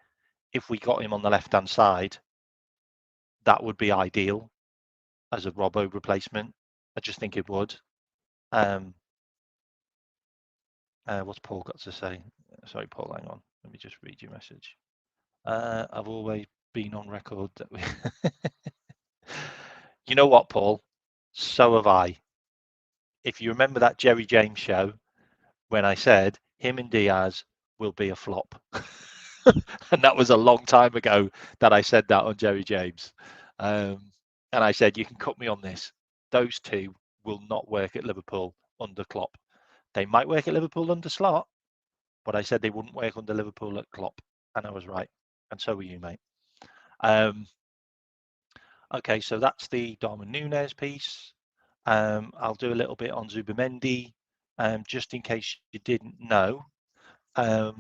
if we got him on the left-hand side, that would be ideal as a Robbo replacement. I just think it would. What's Paul got to say? Sorry, Paul, hang on. Let me just read your message. I've always been on record that we... You know what, Paul? So have I. If you remember that Jerry James show, when I said him and Diaz will be a flop. And that was a long time ago that I said that on Jerry James. And I said, you can cut me on this. Those two will not work at Liverpool under Klopp. They might work at Liverpool under Slot, but I said they wouldn't work under Liverpool at Klopp. And I was right. And so were you, mate. Okay, so that's the Darwin Nunez piece. I'll do a little bit on Zubimendi, just in case you didn't know. There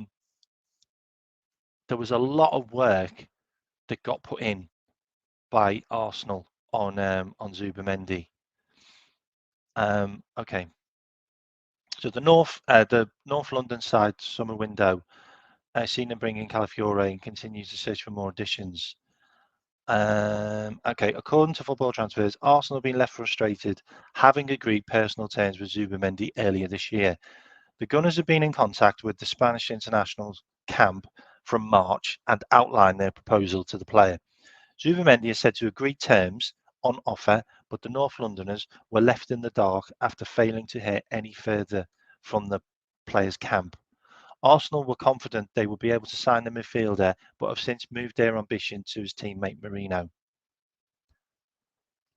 was a lot of work that got put in by Arsenal on Zubimendi. Okay, so the North London side summer window. I've seen them bring in Calafiore and continues to search for more additions. Okay, according to Football Transfers, Arsenal have been left frustrated, having agreed personal terms with Zubimendi earlier this year. The Gunners have been in contact with the Spanish international's camp from March and outlined their proposal to the player. Zubimendi is said to agree terms on offer, but the North Londoners were left in the dark after failing to hear any further from the player's camp. Arsenal were confident they would be able to sign the midfielder, but have since moved their ambition to his teammate Merino.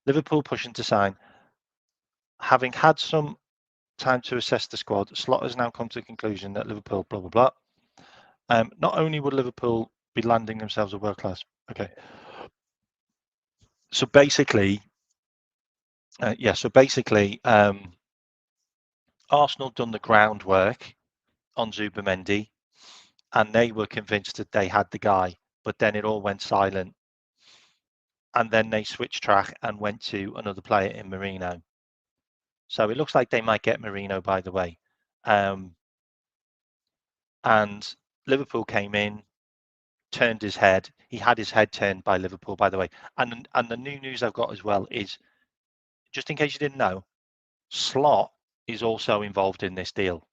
Liverpool pushing to sign. Having had some time to assess the squad, Slot has now come to the conclusion that Liverpool, blah, blah, blah. Not only would Liverpool be landing themselves a world class. Okay. So basically, Arsenal done the groundwork on Zubimendi, and they were convinced that they had the guy, but then it all went silent. And then they switched track and went to another player in Merino. So it looks like they might get Merino, by the way. And Liverpool came in, turned his head. He had his head turned by Liverpool, by the way. And the new news I've got as well is just in case you didn't know, Slot is also involved in this deal.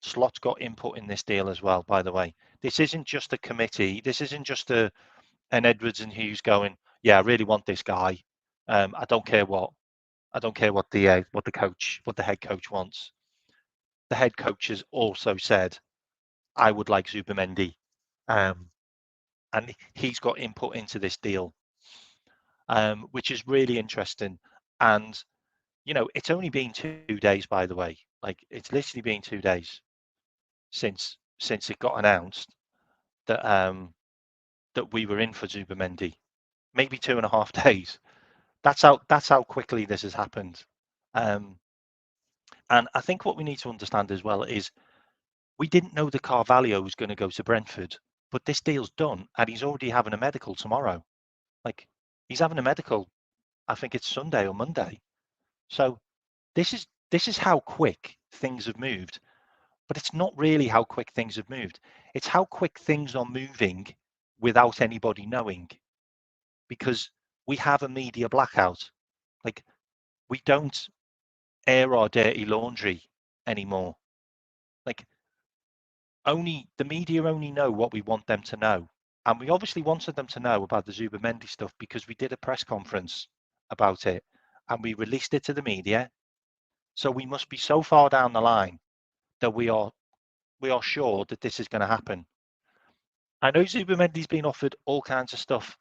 Slot's got input in this deal as well, by the way. This isn't just a committee. This isn't just an Edwards and Hughes going, yeah, I really want this guy. I don't care what the head coach wants. The head coach has also said, I would like Zubimendi, and he's got input into this deal, which is really interesting. And it's only been 2 days, by the way. Like, it's literally been 2 days since it got announced that that we were in for Zubimendi. Maybe 2.5 days. That's how quickly this has happened. And I think what we need to understand as well is we didn't know that Carvalho was going to go to Brentford, but this deal's done, and he's already having a medical tomorrow. Like, he's having a medical, I think it's Sunday or Monday. So this is how quick things have moved. But it's not really how quick things have moved. It's how quick things are moving without anybody knowing, because we have a media blackout. Like, we don't air our dirty laundry anymore. Like, only the media only know what we want them to know. And we obviously wanted them to know about the Zubimendi stuff because we did a press conference about it and we released it to the media. So we must be so far down the line that we are sure that this is going to happen. I know Zubimendi's been offered all kinds of stuff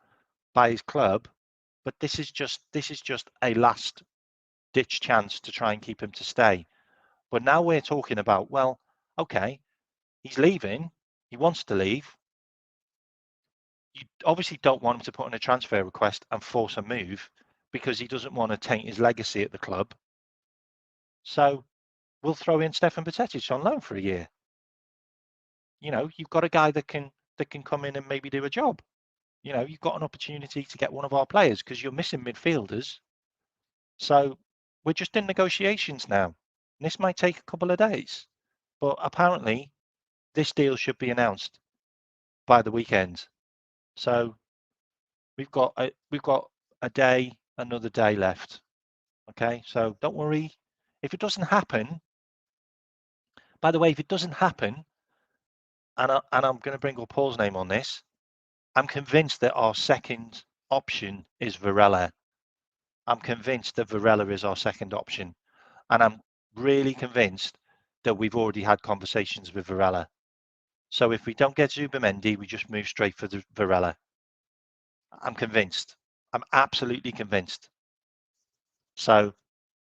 by his club, but this is just a last ditch chance to try and keep him to stay. But now we're talking about, well, okay, he's leaving, he wants to leave. You obviously don't want him to put in a transfer request and force a move because he doesn't want to taint his legacy at the club. So we'll throw in Stefan Bajcetic on loan for a year. You've got a guy that can come in and maybe do a job. You've got an opportunity to get one of our players because you're missing midfielders. So we're just in negotiations now. This might take a couple of days, but apparently this deal should be announced by the weekend. So we've got another day left. Okay, so don't worry. If it doesn't happen, by the way, if it doesn't happen, and I'm going to bring up Paul's name on this, I'm convinced that our second option is Varela. I'm convinced that Varela is our second option. And I'm really convinced that we've already had conversations with Varela. So if we don't get Zubimendi, we just move straight for the Varela. I'm convinced. I'm absolutely convinced. So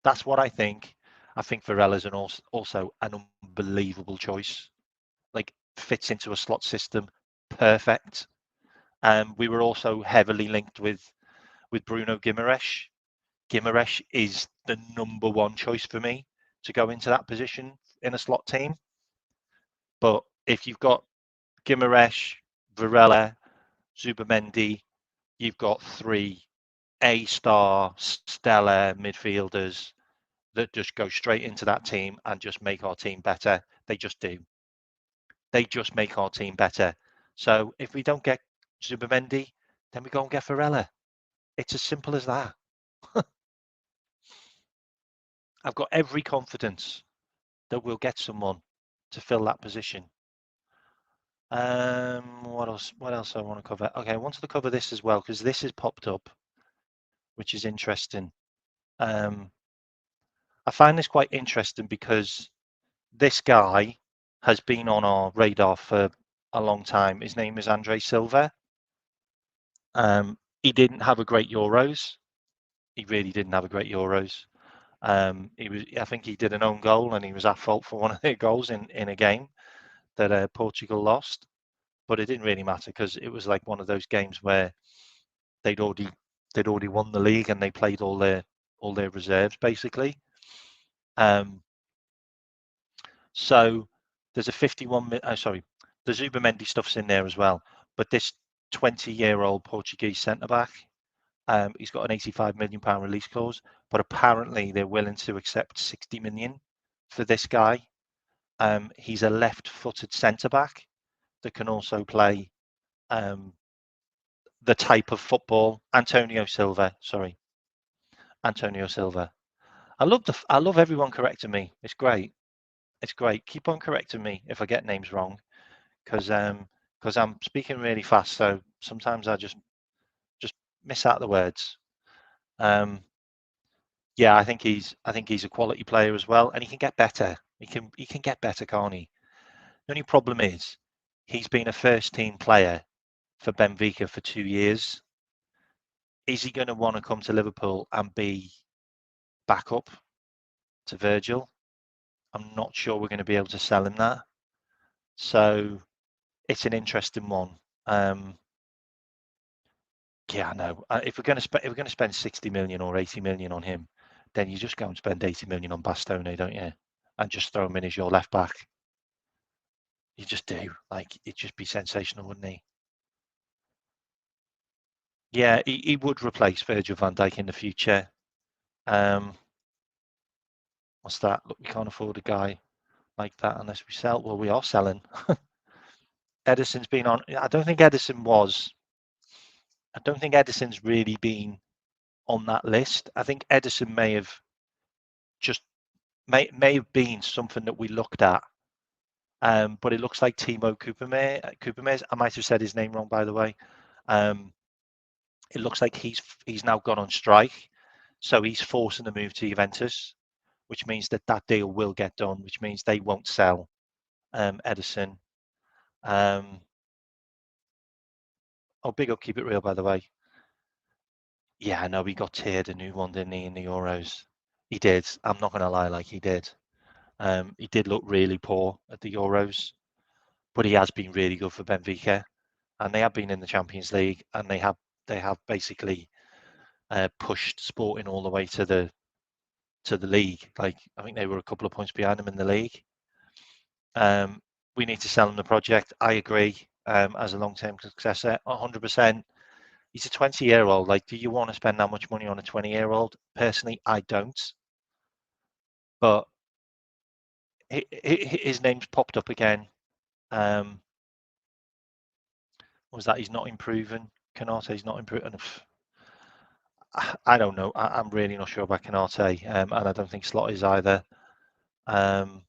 that's what I think. I think Varela's also an unbelievable choice. Like, fits into a slot system perfect. We were also heavily linked with Bruno Guimaraes. Guimaraes is the number one choice for me to go into that position in a slot team. But if you've got Guimaraes, Varela, Zubimendi, you've got 3 A-star stellar midfielders that just go straight into that team and just make our team better. They just do. They just make our team better. So if we don't get Zubimendi, then we go and get Varela. It's as simple as that. I've got every confidence that we'll get someone to fill that position. What else I want to cover? Okay, I wanted to cover this as well because this has popped up, which is interesting. I find this quite interesting because this guy has been on our radar for a long time. His name is Andre Silva. He didn't have a great Euros. He really didn't have a great Euros. I think he did an own goal and he was at fault for one of their goals in a game that Portugal lost. But it didn't really matter because it was like one of those games where they'd already won the league and they played all their reserves basically. So there's a 51. Sorry, the Zubimendi stuff's in there as well. But this 20-year-old Portuguese centre back, he's got an 85 million pound release clause, but apparently they're willing to accept 60 million for this guy. He's a left-footed centre back that can also play the type of football. Antonio Silva, sorry. Antonio Silva. I love everyone correcting me. It's great. It's great. Keep on correcting me if I get names wrong, because I'm speaking really fast, so sometimes I just miss out the words. Yeah, I think he's a quality player as well, and he can get better. He can get better, can't he? The only problem is he's been a first team player for Benfica for 2 years. Is he going to want to come to Liverpool and be backup to Virgil? I'm not sure we're going to be able to sell him that. So it's an interesting one. Yeah, I know. If we're going to spend 60 million or 80 million on him, then you just go and spend 80 million on Bastoni, don't you? And just throw him in as your left back. You just do. Like, it'd just be sensational, wouldn't he? Yeah, he would replace Virgil van Dijk in the future. What's that? Look, we can't afford a guy like that unless we sell. Well, we are selling. Edison's been on. I don't think Edison's really been on that list. I think Edison may have just may have been something that we looked at. But it looks like Timo Coopermares. I might have said his name wrong, by the way. It looks like he's now gone on strike, so he's forcing the move to Juventus, which means that deal will get done, which means they won't sell Edison. Big up, keep it real, by the way. Yeah, I know he got tiered a new one, didn't he, in the Euros? He did. I'm not going to lie, like he did. He did look really poor at the Euros, but he has been really good for Benfica, and they have been in the Champions League, and they have basically pushed Sporting all the way to the league. Like, I think they were a couple of points behind them in the league. We need to sell him the project. I agree. As a long-term successor, 100%. He's a 20-year-old. Like, do you want to spend that much money on a 20-year-old? Personally, I don't. But his name's popped up again. What was that? He's not improving. Konate's not improving. I don't know. I'm really not sure about Konate, and I don't think Slot is either. And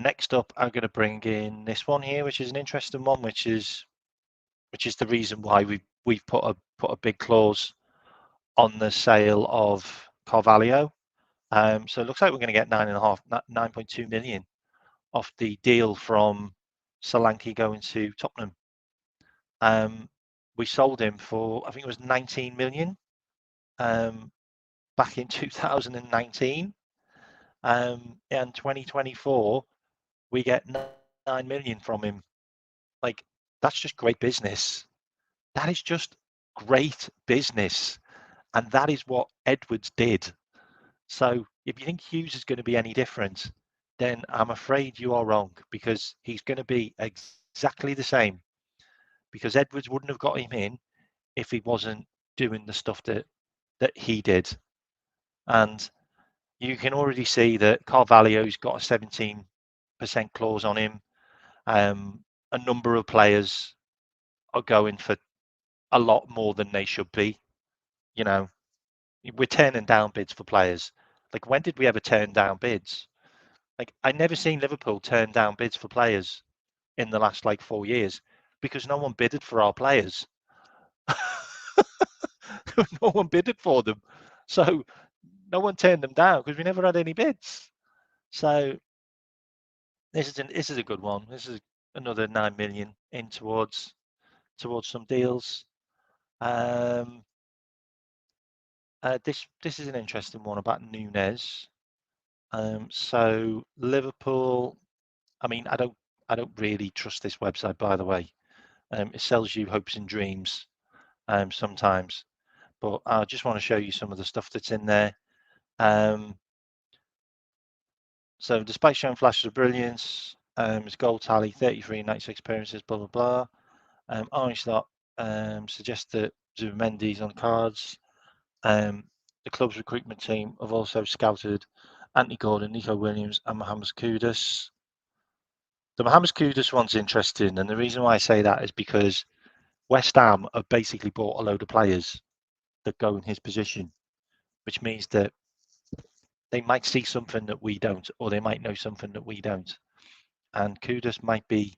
next up, I'm going to bring in this one here, which is an interesting one, which is the reason why we've put a big clause on the sale of Carvalho. So it looks like we're going to get 9.2 million off the deal from Solanke going to Tottenham. We sold him for, I think it was 19 million back in 2019. And 2024, we get 9 million from him. Like, that's just great business. That is just great business. And that is what Edwards did. So if you think Hughes is going to be any different, then I'm afraid you are wrong, because he's going to be exactly the same. Because Edwards wouldn't have got him in if he wasn't doing the stuff that he did. And you can already see that Carvalho's got a 17% clause on him. A number of players are going for a lot more than they should be. You know, we're turning down bids for players. Like, when did we ever turn down bids? Like, I never seen Liverpool turn down bids for players in the last 4 years, because no one bidded for our players. No one bidded for them. So no one turned them down because we never had any bids. So this is a good one. This is another 9 million in towards some deals. This is an interesting one about Nunez. So Liverpool, I mean, I don't really trust this website, by the way. It sells you hopes and dreams sometimes, but I just want to show you some of the stuff that's in there. So despite showing flashes of brilliance, his goal tally, 33, 96 appearances, blah, blah, blah. Orange Slot suggests that Zubimendi's on cards. The club's recruitment team have also scouted Anthony Gordon, Nico Williams, and Mohamed Kudus. The Mohamed Kudus one's interesting, and the reason why I say that is because West Ham have basically bought a load of players that go in his position. which means that they might see something that we don't, or they might know something that we don't. And Kudus might be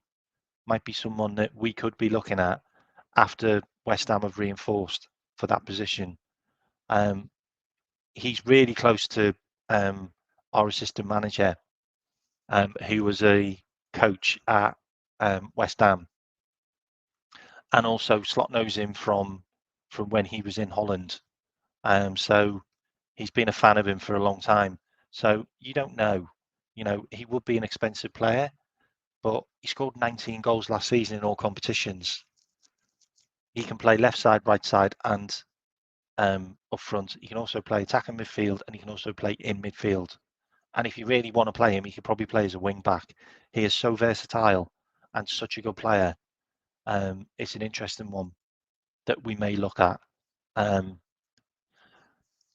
someone that we could be looking at after West Ham have reinforced for that position. He's really close to our assistant manager, who was a coach at West Ham, and also Slot knows him from when he was in Holland. So he's been a fan of him for a long time. So you don't know, he would be an expensive player, but he scored 19 goals last season in all competitions. He can play left side, right side, and up front. He can also play attacking midfield, and he can also play in midfield. And if you really want to play him, he could probably play as a wing back. He is so versatile and such a good player. It's an interesting one that we may look at.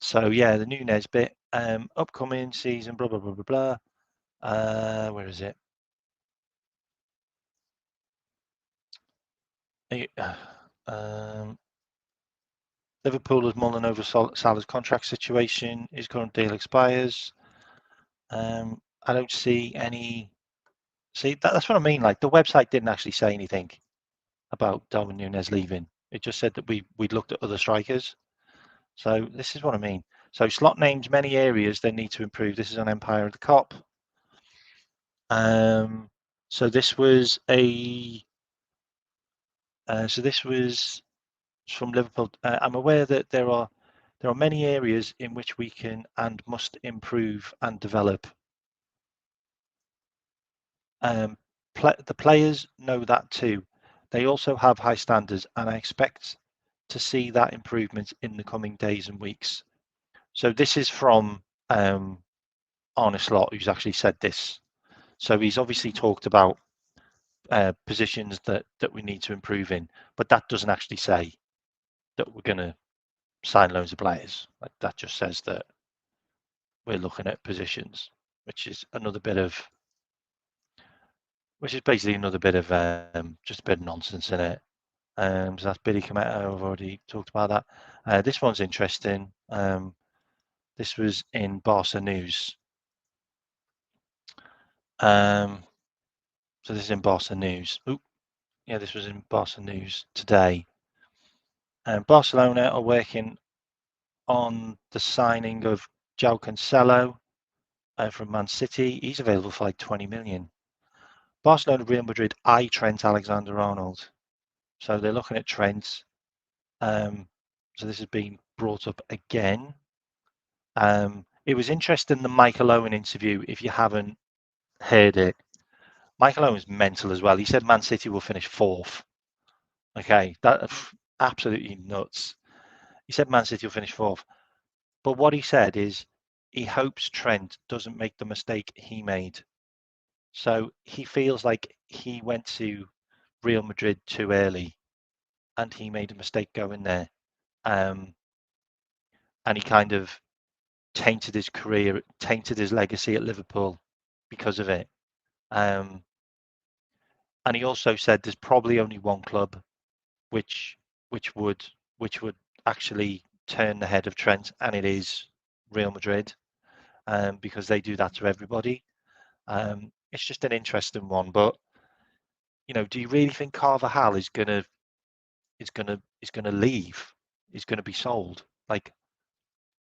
So yeah, the Nunez bit, upcoming season, blah blah blah blah blah. Where is it? Liverpool is mulling over Salah's contract situation. His current deal expires. I don't see any. See, that's what I mean. Like, the website didn't actually say anything about Darwin Nunez leaving. It just said that we'd looked at other strikers. So this is what I mean. So Slot names many areas they need to improve. This is on Empire of the Cop. So this was from Liverpool. I'm aware that there are many areas in which we can and must improve and develop. The players know that too. They also have high standards, and I expect to see that improvement in the coming days and weeks. So this is from Arne Slot, who's actually said this. So he's obviously talked about positions that we need to improve in, but that doesn't actually say that we're going to sign loads of players. Like, that just says that we're looking at positions, which is basically another bit of just a bit of nonsense in it. So that's Billy Koumetio. I've already talked about that. This one's interesting. This was in Barca News. So this is in Barca News. Yeah, this was in Barca News today. Barcelona are working on the signing of João Cancelo from Man City. He's available for like 20 million. Barcelona, Real Madrid eye Trent Alexander-Arnold. So they're looking at Trent. So this has been brought up again. It was interesting, the Michael Owen interview, if you haven't heard it. Michael Owen's mental as well. He said Man City will finish 4th. Okay, that's absolutely nuts. He said Man City will finish 4th. But what he said is he hopes Trent doesn't make the mistake he made. So he feels like he went to Real Madrid too early and he made a mistake going there. And he kind of tainted his career, tainted his legacy at Liverpool because of it. And he also said there's probably only one club which would actually turn the head of Trent, and it is Real Madrid, because they do that to everybody. It's just an interesting one, but do you really think Carvajal is gonna leave? Is gonna be sold? Like,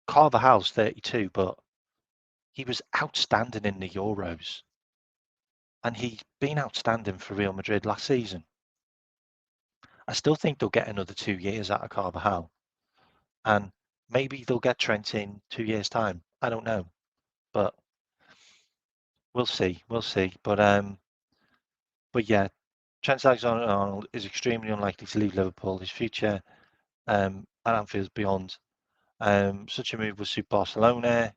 Carvajal's 32, but he was outstanding in the Euros, and he's been outstanding for Real Madrid last season. I still think they'll get another 2 years out of Carvajal, and maybe they'll get Trent in 2 years' time. I don't know, but we'll see. But yeah, Trent Alexander-Arnold is extremely unlikely to leave Liverpool. His future at Anfield's beyond. Such a move would suit Barcelona.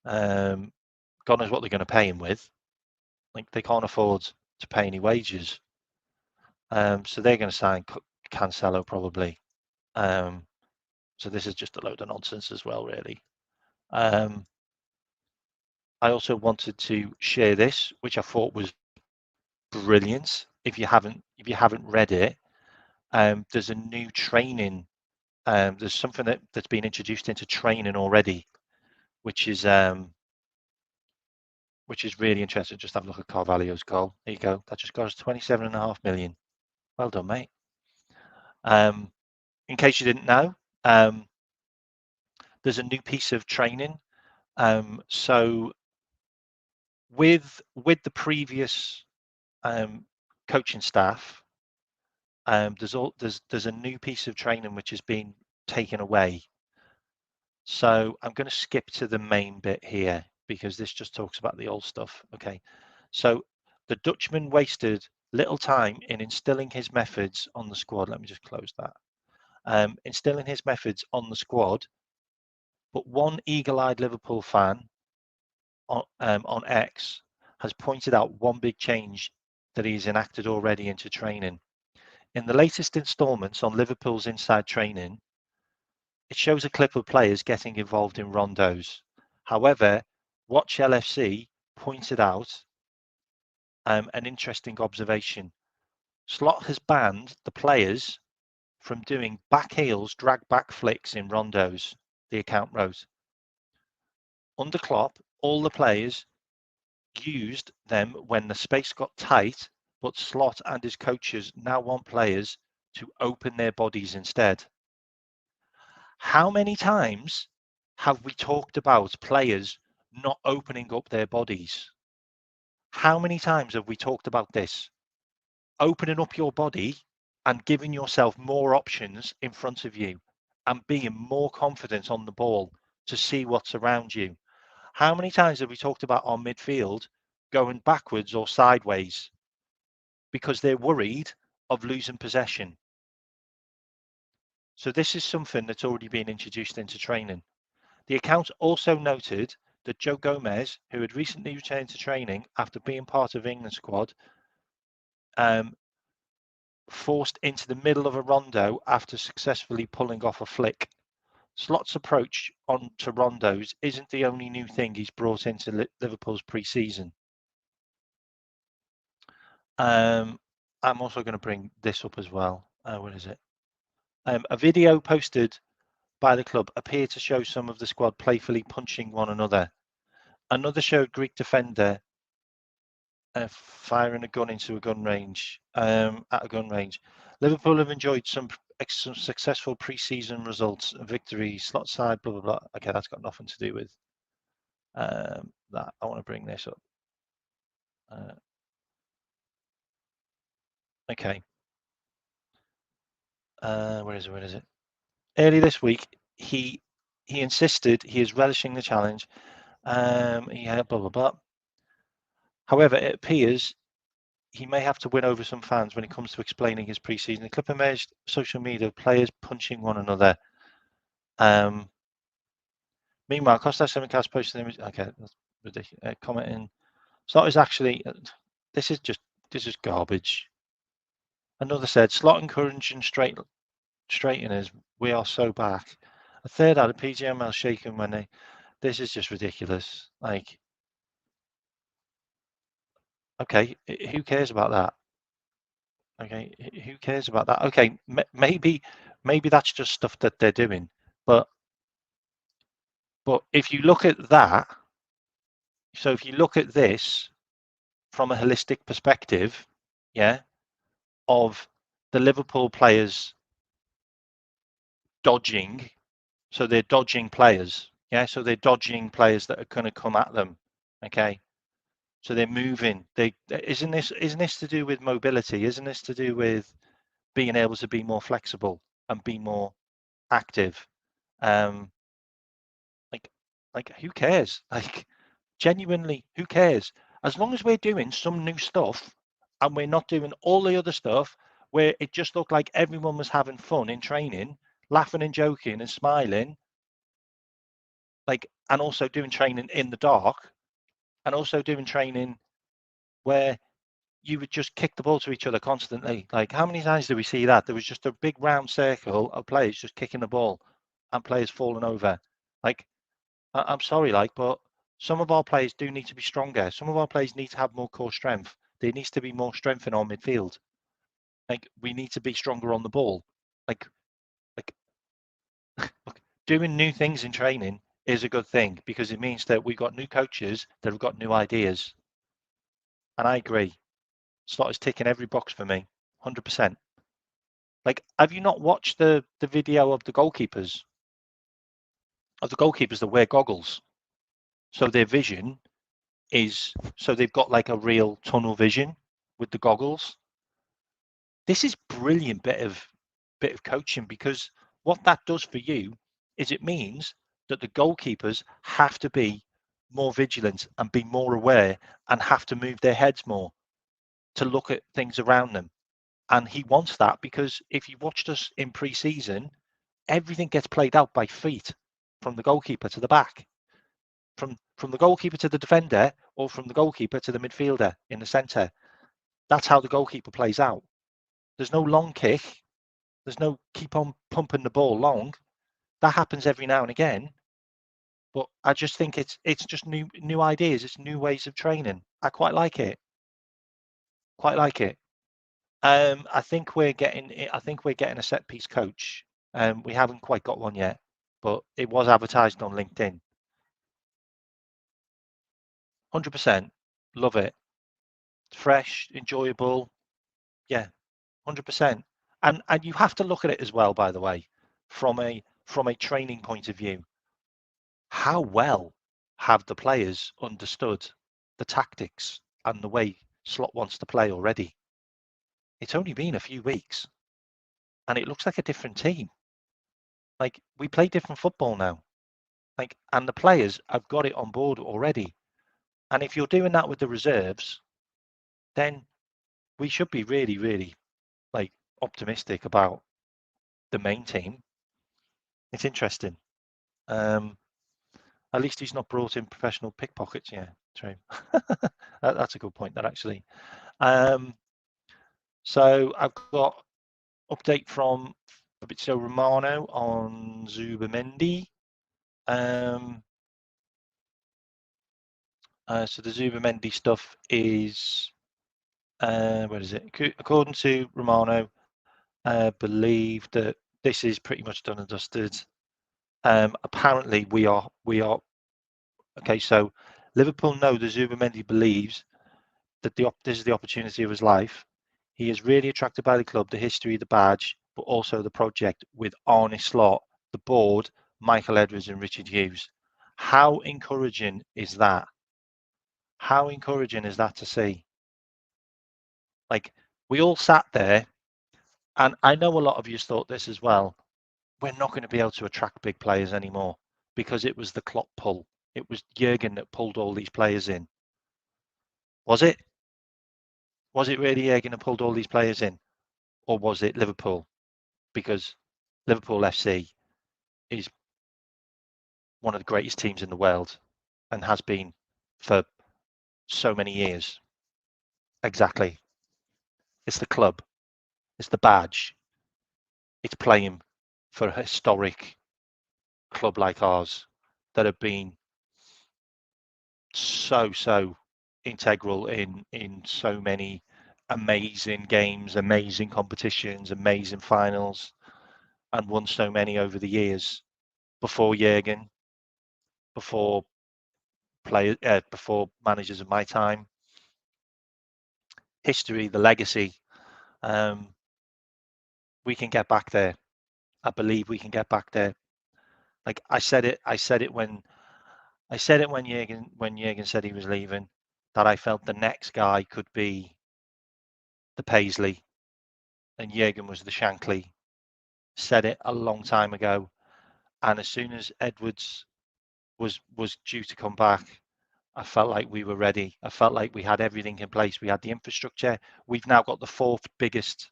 God knows what they're going to pay him with. Like, they can't afford to pay any wages. So they're going to sign Cancelo probably. So this is just a load of nonsense as well, really. I also wanted to share this, which I thought was brilliant. If you haven't read it, there's a new training there's something that's been introduced into training already, which is really interesting. Just have a look at Carvalho's goal. There you go. That just got us 27.5 million. Well done, mate. In case you didn't know, there's a new piece of training. So with the previous coaching staff, there's a new piece of training which has been taken away. So I'm going to skip to the main bit here because this just talks about the old stuff. Okay, so the Dutchman wasted little time in instilling his methods on the squad. Let me just close that. Instilling his methods on the squad, but one eagle-eyed Liverpool fan on X has pointed out one big change that he's enacted already into training. In the latest instalments on Liverpool's Inside Training, it shows a clip of players getting involved in rondos. However, Watch LFC pointed out an interesting observation. Slot has banned the players from doing back heels, drag back flicks in rondos, the account wrote. Under Klopp, all the players used them when the space got tight, but Slot and his coaches now want players to open their bodies instead. How many times have we talked about players not opening up their bodies? How many times have we talked about this? Opening up your body and giving yourself more options in front of you and being more confident on the ball to see what's around you. How many times have we talked about our midfield going backwards or sideways because they're worried of losing possession? So this is something that's already been introduced into training. The account also noted that Joe Gomez, who had recently returned to training after being part of England squad, forced into the middle of a rondo after successfully pulling off a flick. Slot's approach on to rondos isn't the only new thing he's brought into Liverpool's pre-season. I'm also going to bring this up as well. What is it? A video posted by the club appeared to show some of the squad playfully punching one another. Another showed Greek defender firing a gun into a gun range, at a gun range. Liverpool have enjoyed some successful pre-season results, victories, slot side, blah, blah, blah. Okay, that's got nothing to do with that. I want to bring this up. Okay. Where is it? Early this week, he insisted he is relishing the challenge. He had blah, blah, blah. However, it appears he may have to win over some fans when it comes to explaining his pre-season. The clip emerged social media, players punching one another. Meanwhile, Costas Simicast posted an image. Okay, that's ridiculous. Commenting. Slot is actually, this is garbage. Another said, Slot encouraging straighteners. We are so back. A third had a PGML shaken when they. This is just ridiculous. Like, okay, who cares about that? Okay, who cares about that? Okay, maybe that's just stuff that they're doing, but if you look at that, so if you look at this from a holistic perspective, yeah, of the Liverpool players dodging, so they're dodging players, yeah, so they're dodging players that are going to come at them, okay, so they're moving. Isn't this to do with mobility? Isn't this to do with being able to be more flexible and be more active? Like who cares? Like, genuinely, who cares? As long as we're doing some new stuff and we're not doing all the other stuff where it just looked like everyone was having fun in training, laughing and joking and smiling, like, and also doing training in the dark, and also doing training where you would just kick the ball to each other constantly. Like, how many times did we see that? There was just a big round circle of players just kicking the ball and players falling over. Like, I'm sorry, but some of our players do need to be stronger. Some of our players need to have more core strength. There needs to be more strength in our midfield. Like, we need to be stronger on the ball. Like doing new things in training is a good thing because it means that we've got new coaches that have got new ideas. And I agree. Slotter's ticking every box for me, 100%. Like, have you not watched the video of the goalkeepers? Of the goalkeepers that wear goggles, so their vision is so they've got like a real tunnel vision with the goggles. This is brilliant bit of coaching because what that does for you is it means that the goalkeepers have to be more vigilant and be more aware and have to move their heads more to look at things around them. And he wants that because if you watched us in pre-season, everything gets played out by feet from the goalkeeper to the back, from the goalkeeper to the defender, or from the goalkeeper to the midfielder in the centre. That's how the goalkeeper plays out. There's no long kick. There's no keep on pumping the ball long. That happens every now and again. But I just think it's just new ideas. It's new ways of training. I quite like it. Quite like it. I think we're getting a set piece coach. We haven't quite got one yet, but it was advertised on LinkedIn. 100%. Love it. Fresh, enjoyable. Yeah, 100%. And you have to look at it as well, by the way, from a training point of view. How well have the players understood the tactics and the way Slot wants to play already? It's only been a few weeks and it looks like a different team. Like, we play different football now. Like, and the players have got it on board already. And if you're doing that with the reserves, then we should be really, really like optimistic about the main team. It's interesting. At least he's not brought in professional pickpockets. Yeah, true. That's a good point. That actually. So I've got update from Fabio Romano on Zubimendi. So the Zubimendi stuff is where is it? According to Romano, believe that this is pretty much done and dusted. Apparently, we are okay. So Liverpool know that Zubimendi believes that this is the opportunity of his life. He is really attracted by the club, the history, the badge, but also the project with Arne Slot, the board, Michael Edwards, and Richard Hughes. How encouraging is that? How encouraging is that to see? Like, we all sat there, and I know a lot of you thought this as well. We're not going to be able to attract big players anymore because it was the Klopp pull. It was Jurgen that pulled all these players in. Was it? Was it really Jurgen that pulled all these players in? Or was it Liverpool? Because Liverpool FC is one of the greatest teams in the world and has been for so many years. Exactly. It's the club. It's the badge. It's playing for a historic club like ours that have been so integral in so many amazing games, amazing competitions, amazing finals, and won so many over the years. Before Jurgen, before before managers of my time, history, the legacy. We can get back there. I believe we can get back there. Like I said it when Jurgen said he was leaving, that I felt the next guy could be the Paisley and Jurgen was the Shankly. Said it a long time ago, and as soon as Edwards was due to come back, I felt like we were ready. I felt like we had everything in place. We had the infrastructure. We've now got the fourth biggest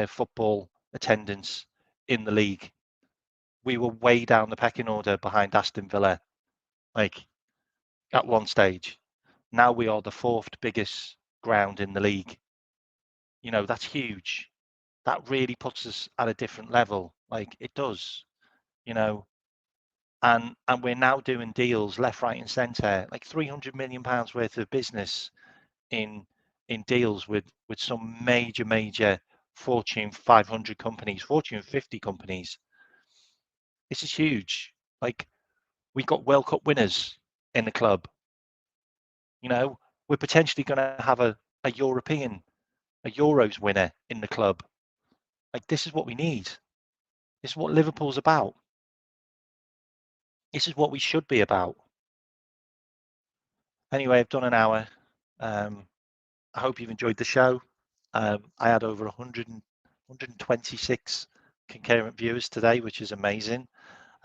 football attendance in the league. We were way down the pecking order behind Aston Villa, like at one stage. Now we are the fourth biggest ground in the league. You know, that's huge. That really puts us at a different level. Like it does, you know. And we're now doing deals left, right, and centre, like £300 million worth of business in deals with some major Fortune 500 companies, Fortune 50 companies. This is huge. Like, we've got World Cup winners in the club. You know, we're potentially going to have a Euros winner in the club. Like, this is what we need. This is what Liverpool's about. This is what we should be about. Anyway, I've done an hour. I hope you've enjoyed the show. I had over 126 concurrent viewers today, which is amazing.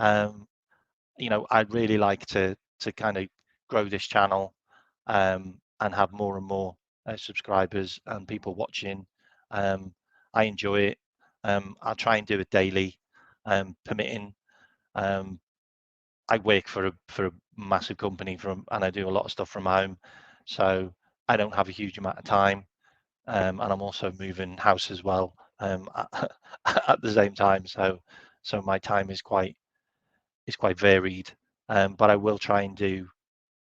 You know, I'd really like to kind of grow this channel and have more and more subscribers and people watching. I enjoy it. I'll try and do it daily, permitting. I work for a massive company and I do a lot of stuff from home, so I don't have a huge amount of time, and I'm also moving house as well at the same time. So my time is quite varied, but I will try and do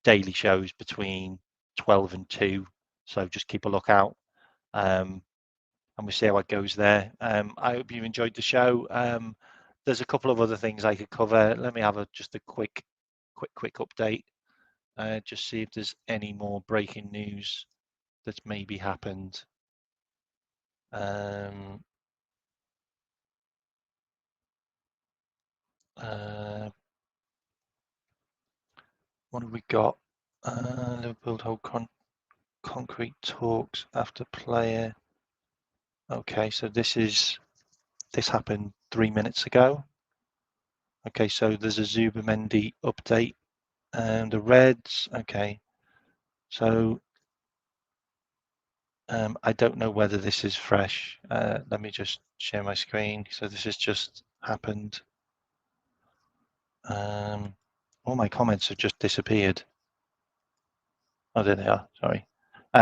daily shows between 12 and 2. So just keep a lookout, and we'll see how it goes there. I hope you enjoyed the show. There's a couple of other things I could cover. Let me have just a quick update. Just see if there's any more breaking news that's maybe happened. What have we got? Liverpool hold concrete talks after player. Okay, so this happened 3 minutes ago. Okay, so there's a Zubimendi update and the Reds. Okay, so I don't know whether this is fresh. Let me just share my screen. So this has just happened. All my comments have just disappeared. Oh, there they are. Sorry.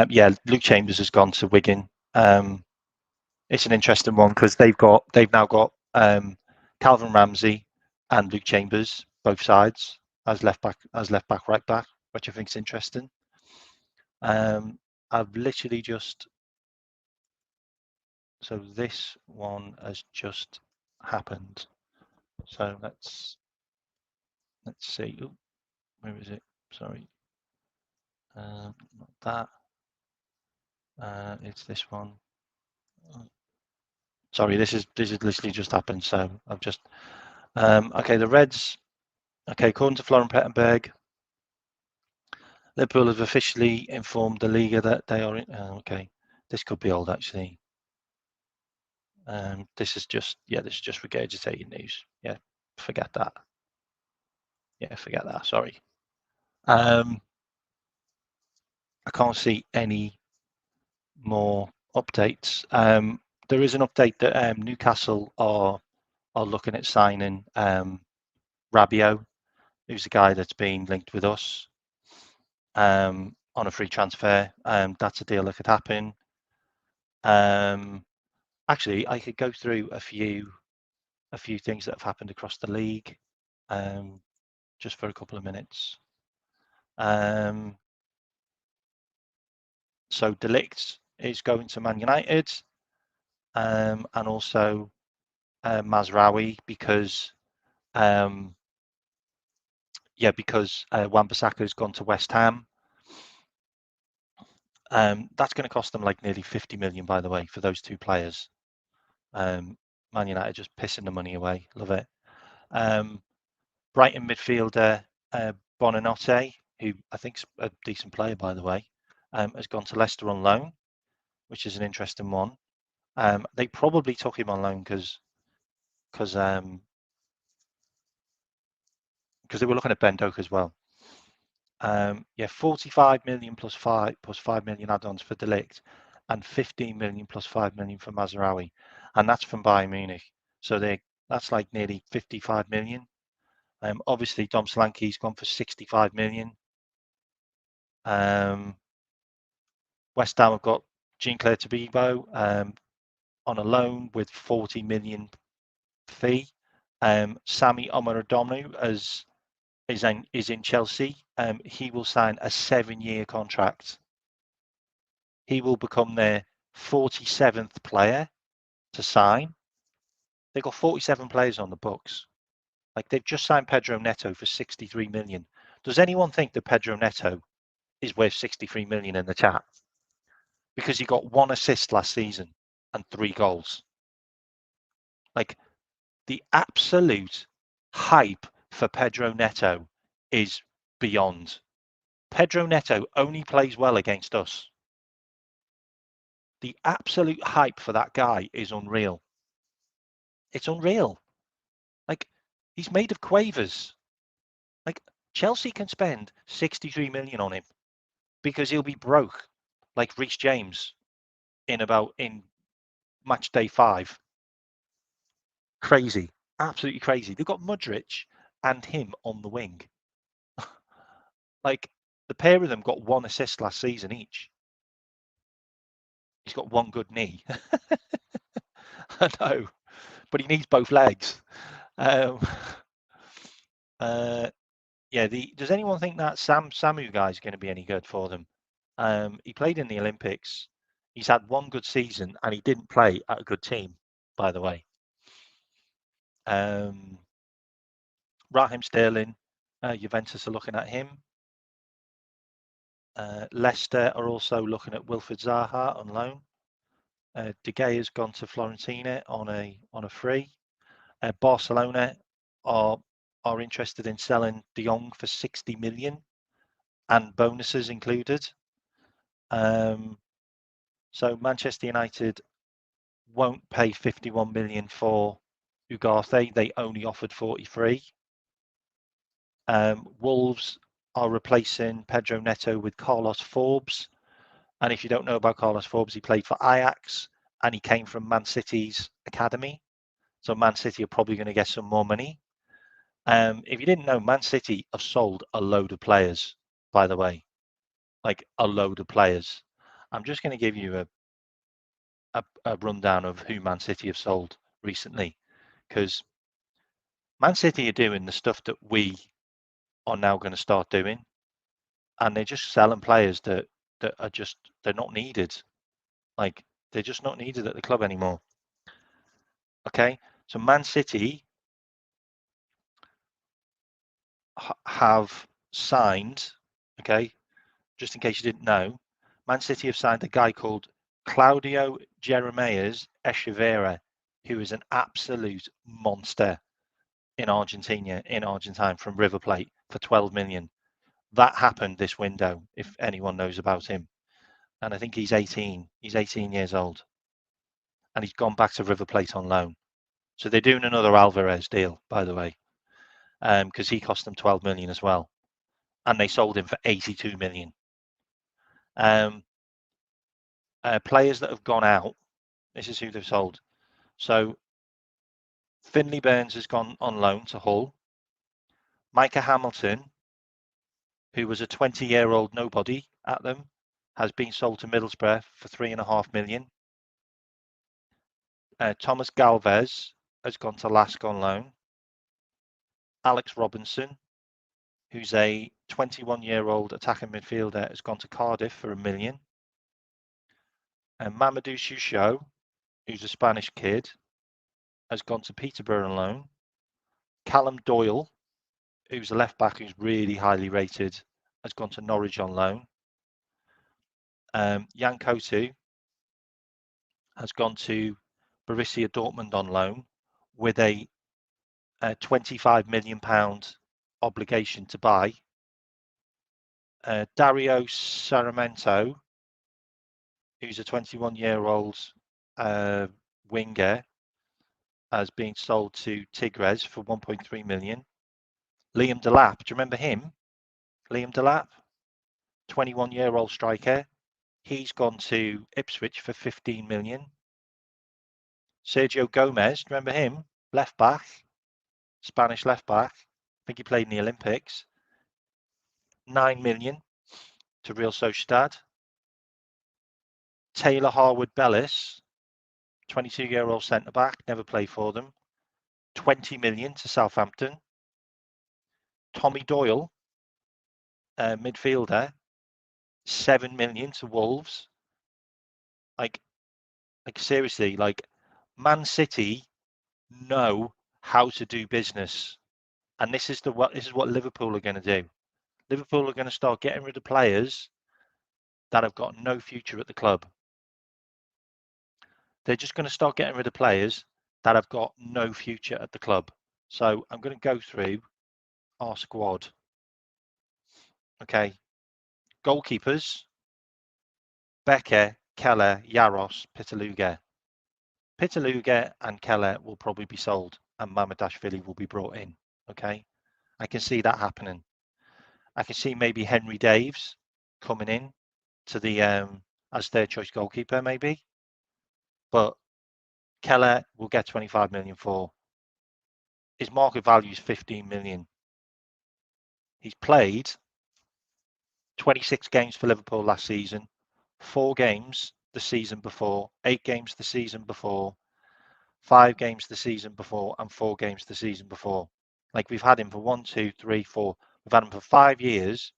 Yeah, Luke Chambers has gone to Wigan. It's an interesting one because they've now got Calvin Ramsey and Luke Chambers, both sides, as left back, right back, which I think is interesting. I've literally just, so this one has just happened. So let's see. Ooh, where is it? Sorry, not that. It's this one. Sorry, this is literally just happened. So I've just okay. The Reds. Okay, according to Florian Pettenberg, Liverpool have officially informed the Liga that they are in. Okay, this could be old actually. This is just regurgitated news. Yeah, forget that. Yeah, forget that. Sorry. I can't see any more updates. There is an update that Newcastle are looking at signing Rabiot, who's a guy that's been linked with us on a free transfer. That's a deal that could happen. Actually, I could go through a few things that have happened across the league, just for a couple of minutes. So De Ligt is going to Man United, and also Mazraoui because Wan-Bissaka has gone to West Ham. That's going to cost them like nearly 50 million, by the way, for those two players. Man United just pissing the money away. Love it. Brighton midfielder Bonanotte, who I think's a decent player, by the way, has gone to Leicester on loan, which is an interesting one. They probably took him on loan because they were looking at Ben Doak as well. Yeah, 45 million plus 5 million add-ons for De Ligt, and 15 million plus 5 million for Mazraoui, and that's from Bayern Munich. So that's like nearly 55 million. Obviously, Dom Solanke's gone for 65 million. West Ham have got Jean-Claire Todibo on a loan with 40 million fee. Sami Omorodonu is in Chelsea. He will sign a 7-year contract. He will become their 47th player to sign. They've got 47 players on the books. Like they've just signed Pedro Neto for 63 million. Does anyone think that Pedro Neto is worth 63 million in the chat? Because he got 1 assist last season and 3 goals. Like the absolute hype for Pedro Neto is beyond. Pedro Neto only plays well against us. The absolute hype for that guy is unreal. It's unreal. Like he's made of quavers. Like Chelsea can spend 63 million on him because he'll be broke like Reece James in match day 5. Crazy. Absolutely crazy. They've got Mudryk and him on the wing. Like the pair of them got 1 assist last season each. He's got 1 good knee. I know, but he needs both legs. Yeah, does anyone think that Samu guy is going to be any good for them? He played in the Olympics. He's had 1 good season and he didn't play at a good team, by the way. Raheem Sterling, Juventus are looking at him. Leicester are also looking at Wilfried Zaha on loan. De Gea has gone to Fiorentina on a free. Barcelona are interested in selling De Jong for 60 million and bonuses included. So Manchester United won't pay 51 million for Ugarte. They only offered 43. Wolves are replacing Pedro Neto with Carlos Forbes. And if you don't know about Carlos Forbes, he played for Ajax and he came from Man City's academy. So Man City are probably going to get some more money. If you didn't know, Man City have sold a load of players, by the way, like a load of players. I'm just going to give you a rundown of who Man City have sold recently, because Man City are doing the stuff that we are now going to start doing, and they're just selling players that are just, they're not needed. Like they're just not needed at the club anymore. Okay, so Man City have signed, okay, just in case you didn't know, Man City have signed a guy called Claudio Jeremias Echeverria, who is an absolute monster in Argentina from River Plate for 12 million. That happened this window, if anyone knows about him. And I think he's 18. He's 18 years old. And he's gone back to River Plate on loan. So they're doing another Alvarez deal, by the way, because he cost them 12 million as well. And they sold him for 82 million. Players that have gone out, this is who they've sold. So Finley Burns has gone on loan to Hull. Micah Hamilton, who was a 20-year-old nobody at them, has been sold to Middlesbrough for 3.5 million. Thomas Galvez has gone to Lask on loan. Alex Robinson, who's a 21-year-old attacking midfielder, has gone to Cardiff for 1 million. And Mamadou Souchou, who's a Spanish kid, has gone to Peterborough on loan. Callum Doyle, who's a left back who's really highly rated, has gone to Norwich on loan. Jan Kotu has gone to Borussia Dortmund on loan with a £25 million obligation to buy. Dario Sarmiento, who's a 21-year-old winger, has been sold to Tigres for 1.3 million. Liam Delap, do you remember him? Liam Delap, 21-year-old striker. He's gone to Ipswich for 15 million. Sergio Gomez, do you remember him? Left back, Spanish left back. I think he played in the Olympics. 9 million to Real Sociedad. Taylor Harwood-Bellis, 22-year-old centre back, never played for them. 20 million to Southampton. Tommy Doyle, midfielder, 7 million to Wolves. Like seriously, like Man City know how to do business. And this is what Liverpool are going to do. Liverpool are going to start getting rid of players that have got no future at the club. They're just going to start getting rid of players that have got no future at the club. So I'm going to go through our squad. Okay. Goalkeepers, Becker, Keller, Yaros, Pitaluga. Pitaluga and Keller will probably be sold and Mamadashvili will be brought in. Okay. I can see that happening. I can see maybe Henry Daves coming in to the as their choice goalkeeper, maybe. But Keller will get 25 million for. His market value is 15 million. He's played 26 games for Liverpool last season, 4 games the season before, 8 games the season before, 5 games the season before, and 4 games the season before. Like we've had him for 1, 2, 3, 4. We've had him for 5 years,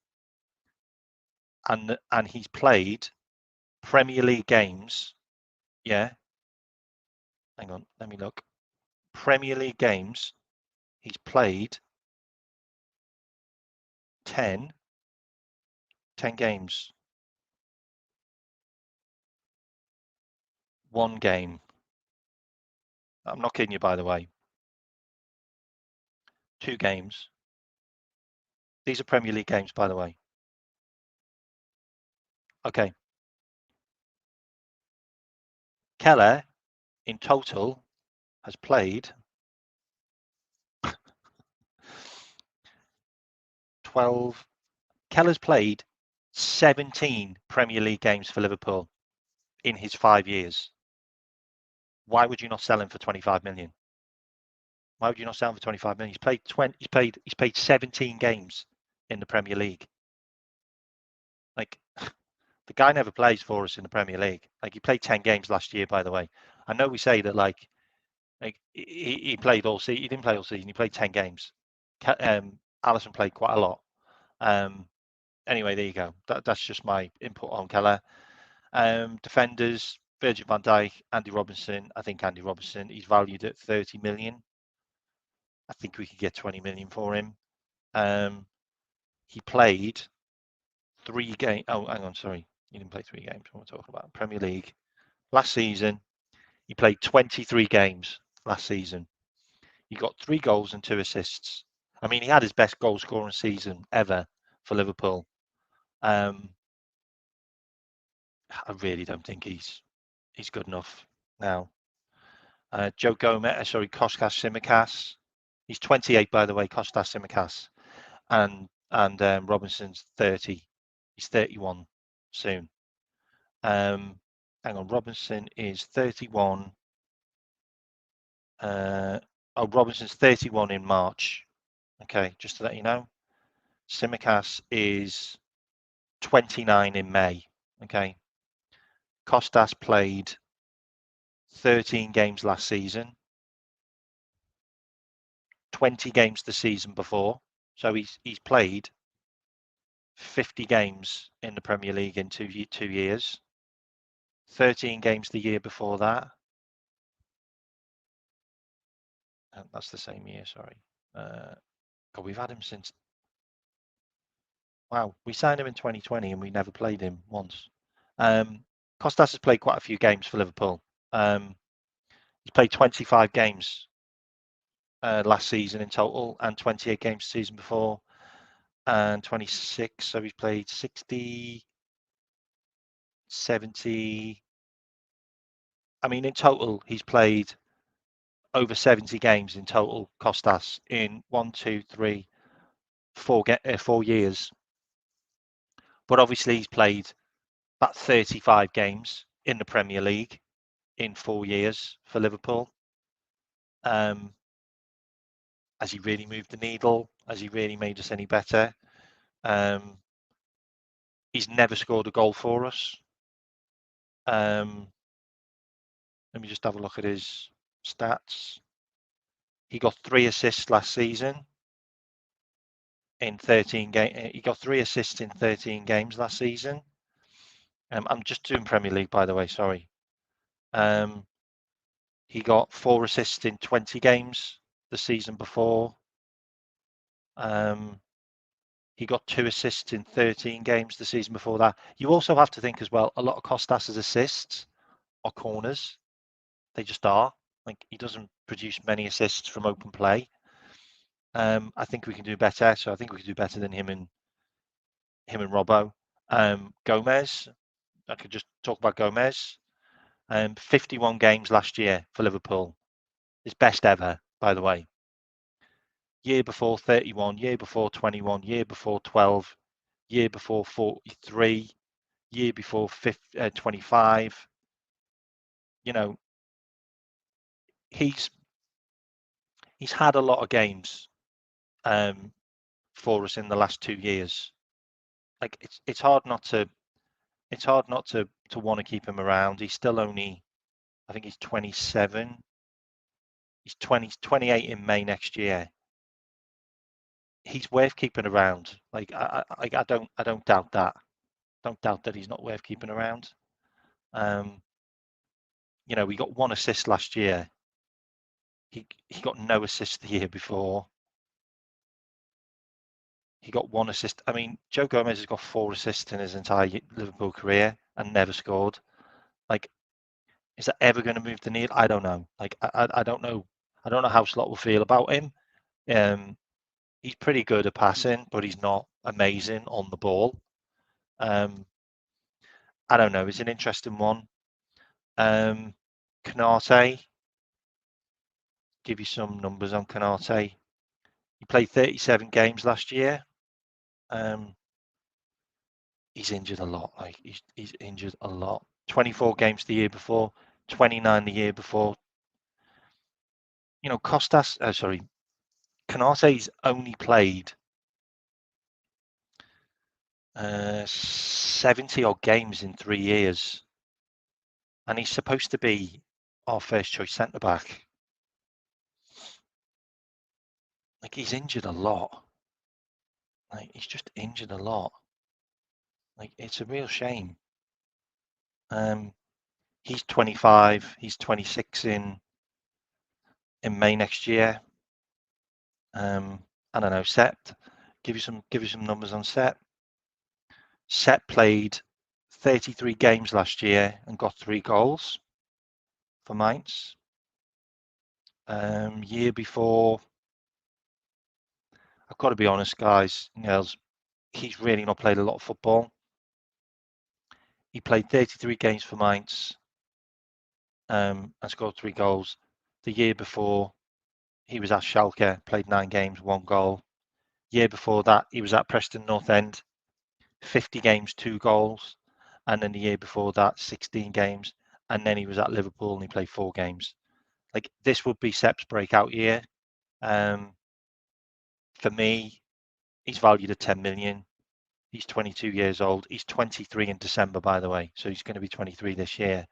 and he's played Premier League games. Yeah. Hang on, let me look. Premier League games. He's played 10 games. 1 game. I'm not kidding you, by the way. 2 games. These are Premier League games, by the way. Okay. Keller, in total, has played 12. Keller's played 17 Premier League games for Liverpool in his 5 years. Why would you not sell him for 25 million? Why would you not sell him for 25 million? He's played 20. He's played 17 games in the Premier League. Like, the guy never plays for us in the Premier League. Like, he played 10 games last year, by the way. I know we say that, like he played all season. He didn't play all season. He played 10 games. Alisson played quite a lot. Anyway, there you go. That's just my input on Keller. Defenders, Virgil van Dijk, Andy Robertson. I think Andy Robertson, he's valued at 30 million. I think we could get 20 million for him. He played 3 games. Oh, hang on, sorry. He didn't play 3 games. What we're talking about. Premier League. Last season, he played 23 games last season. He got 3 goals and 2 assists. I mean, he had his best goal scoring season ever for Liverpool. I really don't think he's good enough now. Joe Gomez, sorry, Kostas Tsimikas. He's 28, by the way, Kostas Tsimikas. And Robinson's 30. He's 31 soon. Hang on, Robinson is 31. Robinson's 31 in March. Okay, just to let you know. Tsimikas is 29 in May. Okay. Kostas played 13 games last season, 20 games the season before. So he's played 50 games in the Premier League in 2 years. 13 games the year before that. That's the same year, sorry. God, we've had him since. Wow, we signed him in 2020 and we never played him once. Kostas has played quite a few games for Liverpool. He's played 25 games last season in total and 28 games the season before and 26. So he's played 60, 70. I mean, in total, he's played over 70 games in total, Kostas, in 4 years. But obviously, he's played about 35 games in the Premier League in 4 years for Liverpool. Has he really moved the needle? Has he really made us any better? He's never scored a goal for us. Let me just have a look at his stats. He got 3 assists last season in 13 games. He got 3 assists in 13 games last season. I'm just doing Premier League, by the way. Sorry. He got 4 assists in 20 games the season before. He got 2 assists in 13 games the season before that. You also have to think as well, a lot of Kostas's assists are corners. They just are. Like, he doesn't produce many assists from open play. I think we can do better. So I think we can do better than him and Robbo. Gomez, I could just talk about Gomez. 51 games last year for Liverpool. His best ever, by the way. Year before 31, year before 21, year before 12, year before 43, year before 25. You know, he's had a lot of games for us in the last 2 years. Like, it's hard not to want to keep him around. He's still only, I think he's 27. He's 28 in May next year. He's worth keeping around. Like, I don't doubt that. Don't doubt that he's not worth keeping around. We got 1 assist last year. He got no assist the year before. He got 1 assist. I mean, Joe Gomez has got 4 assists in his entire Liverpool career and never scored. Like, is that ever going to move the needle? I don't know. Like, I don't know. I don't know how Slot will feel about him. He's pretty good at passing, but he's not amazing on the ball. I don't know. It's an interesting one. Konate. Give you some numbers on Konate. He played 37 games last year. He's injured a lot. Like, he's injured a lot. 24 games the year before, 29 the year before. Konate's only played 70 odd games in 3 years, and he's supposed to be our first choice centre back. Like, he's injured a lot. Like, he's just injured a lot. Like, it's a real shame. He's 25. He's 26 in May next year. I don't know. Sept, give you some numbers on Sept. Sept played 33 games last year and got 3 goals for Mainz. Year before, I've got to be honest, guys, he's really not played a lot of football. He played 33 games for Mainz and scored 3 goals. The year before, he was at Schalke, played 9 games, 1 goal. Year before that, he was at Preston North End, 50 games, 2 goals. And then the year before that, 16 games. And then he was at Liverpool and he played 4 games. Like, this would be Sep's breakout year. For me, he's valued at 10 million. He's 22 years old. He's 23 in December, by the way. So he's going to be 23 this year.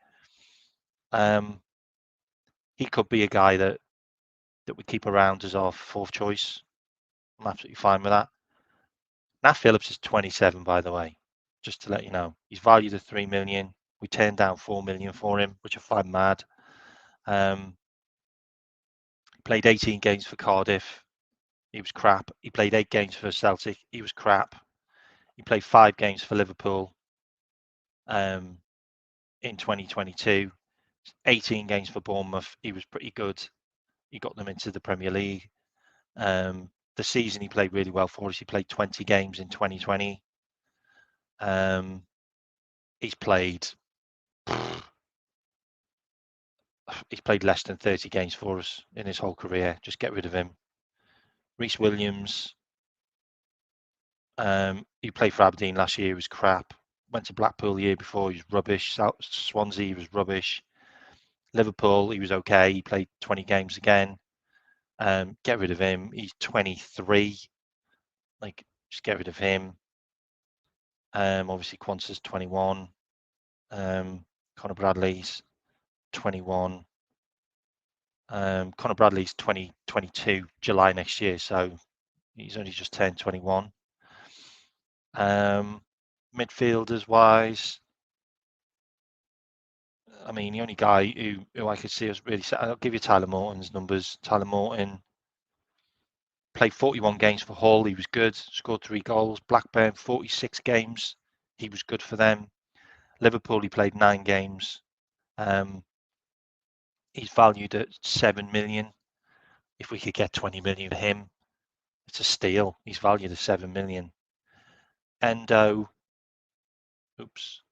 He could be a guy that we keep around as our 4th choice. I'm absolutely fine with that. Nat Phillips is 27, by the way, just to let you know. He's valued at 3 million. We turned down 4 million for him, which I find mad. He played 18 games for Cardiff. He was crap. He played 8 games for Celtic. He was crap. He played 5 games for Liverpool in 2022. 18 games for Bournemouth. He was pretty good. He got them into the Premier League. The season he played really well for us. He played 20 games in 2020. He's played less than 30 games for us in his whole career. Just get rid of him. Reece Williams, he played for Aberdeen last year. He was crap. Went to Blackpool the year before. He was rubbish. Swansea, he was rubbish. Liverpool, he was okay. He played 20 games again. Get rid of him. He's 23. Like, just get rid of him. Obviously, Quansah's 21. Connor Bradley's 21. Connor Bradley's 2022, July next year, so he's only just turned 21. Midfielders wise, I mean, the only guy who I could see us really set, I'll give you Tyler Morton's numbers. Tyler Morton, Played 41 games for Hull. He was good. Scored 3 goals. Blackburn, 46 games. He was good for them. Liverpool, he played 9 games. He's valued at 7 million. If we could get 20 million for him, it's a steal. He's valued at 7 million. Endo, oops.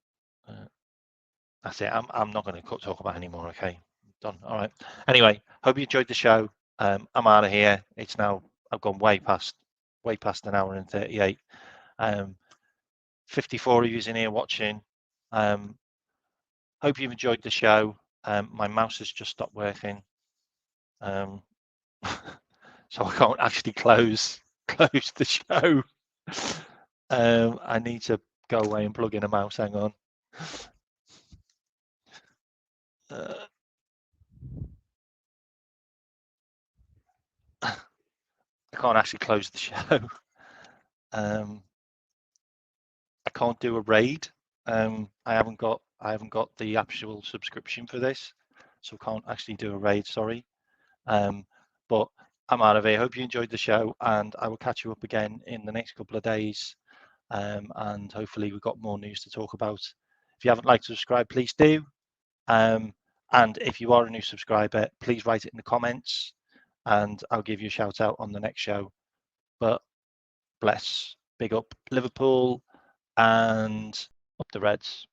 That's it. I'm not going to talk about it anymore. Okay, done. All right. Anyway, hope you enjoyed the show. I'm out of here. It's now, I've gone way past an hour and 38. 54 of you in here watching. Hope you've enjoyed the show. My mouse has just stopped working, so I can't actually close the show. I need to go away and plug in a mouse. Hang on. I can't actually close the show. I can't do a raid. I haven't got the actual subscription for this, so I can't actually do a raid. Sorry. But I'm out of here. Hope you enjoyed the show, and I will catch you up again in the next couple of days. And hopefully we've got more news to talk about. If you haven't liked to subscribe, please do. And if you are a new subscriber, please write it in the comments, and I'll give you a shout out on the next show. But bless, big up Liverpool, and up the Reds.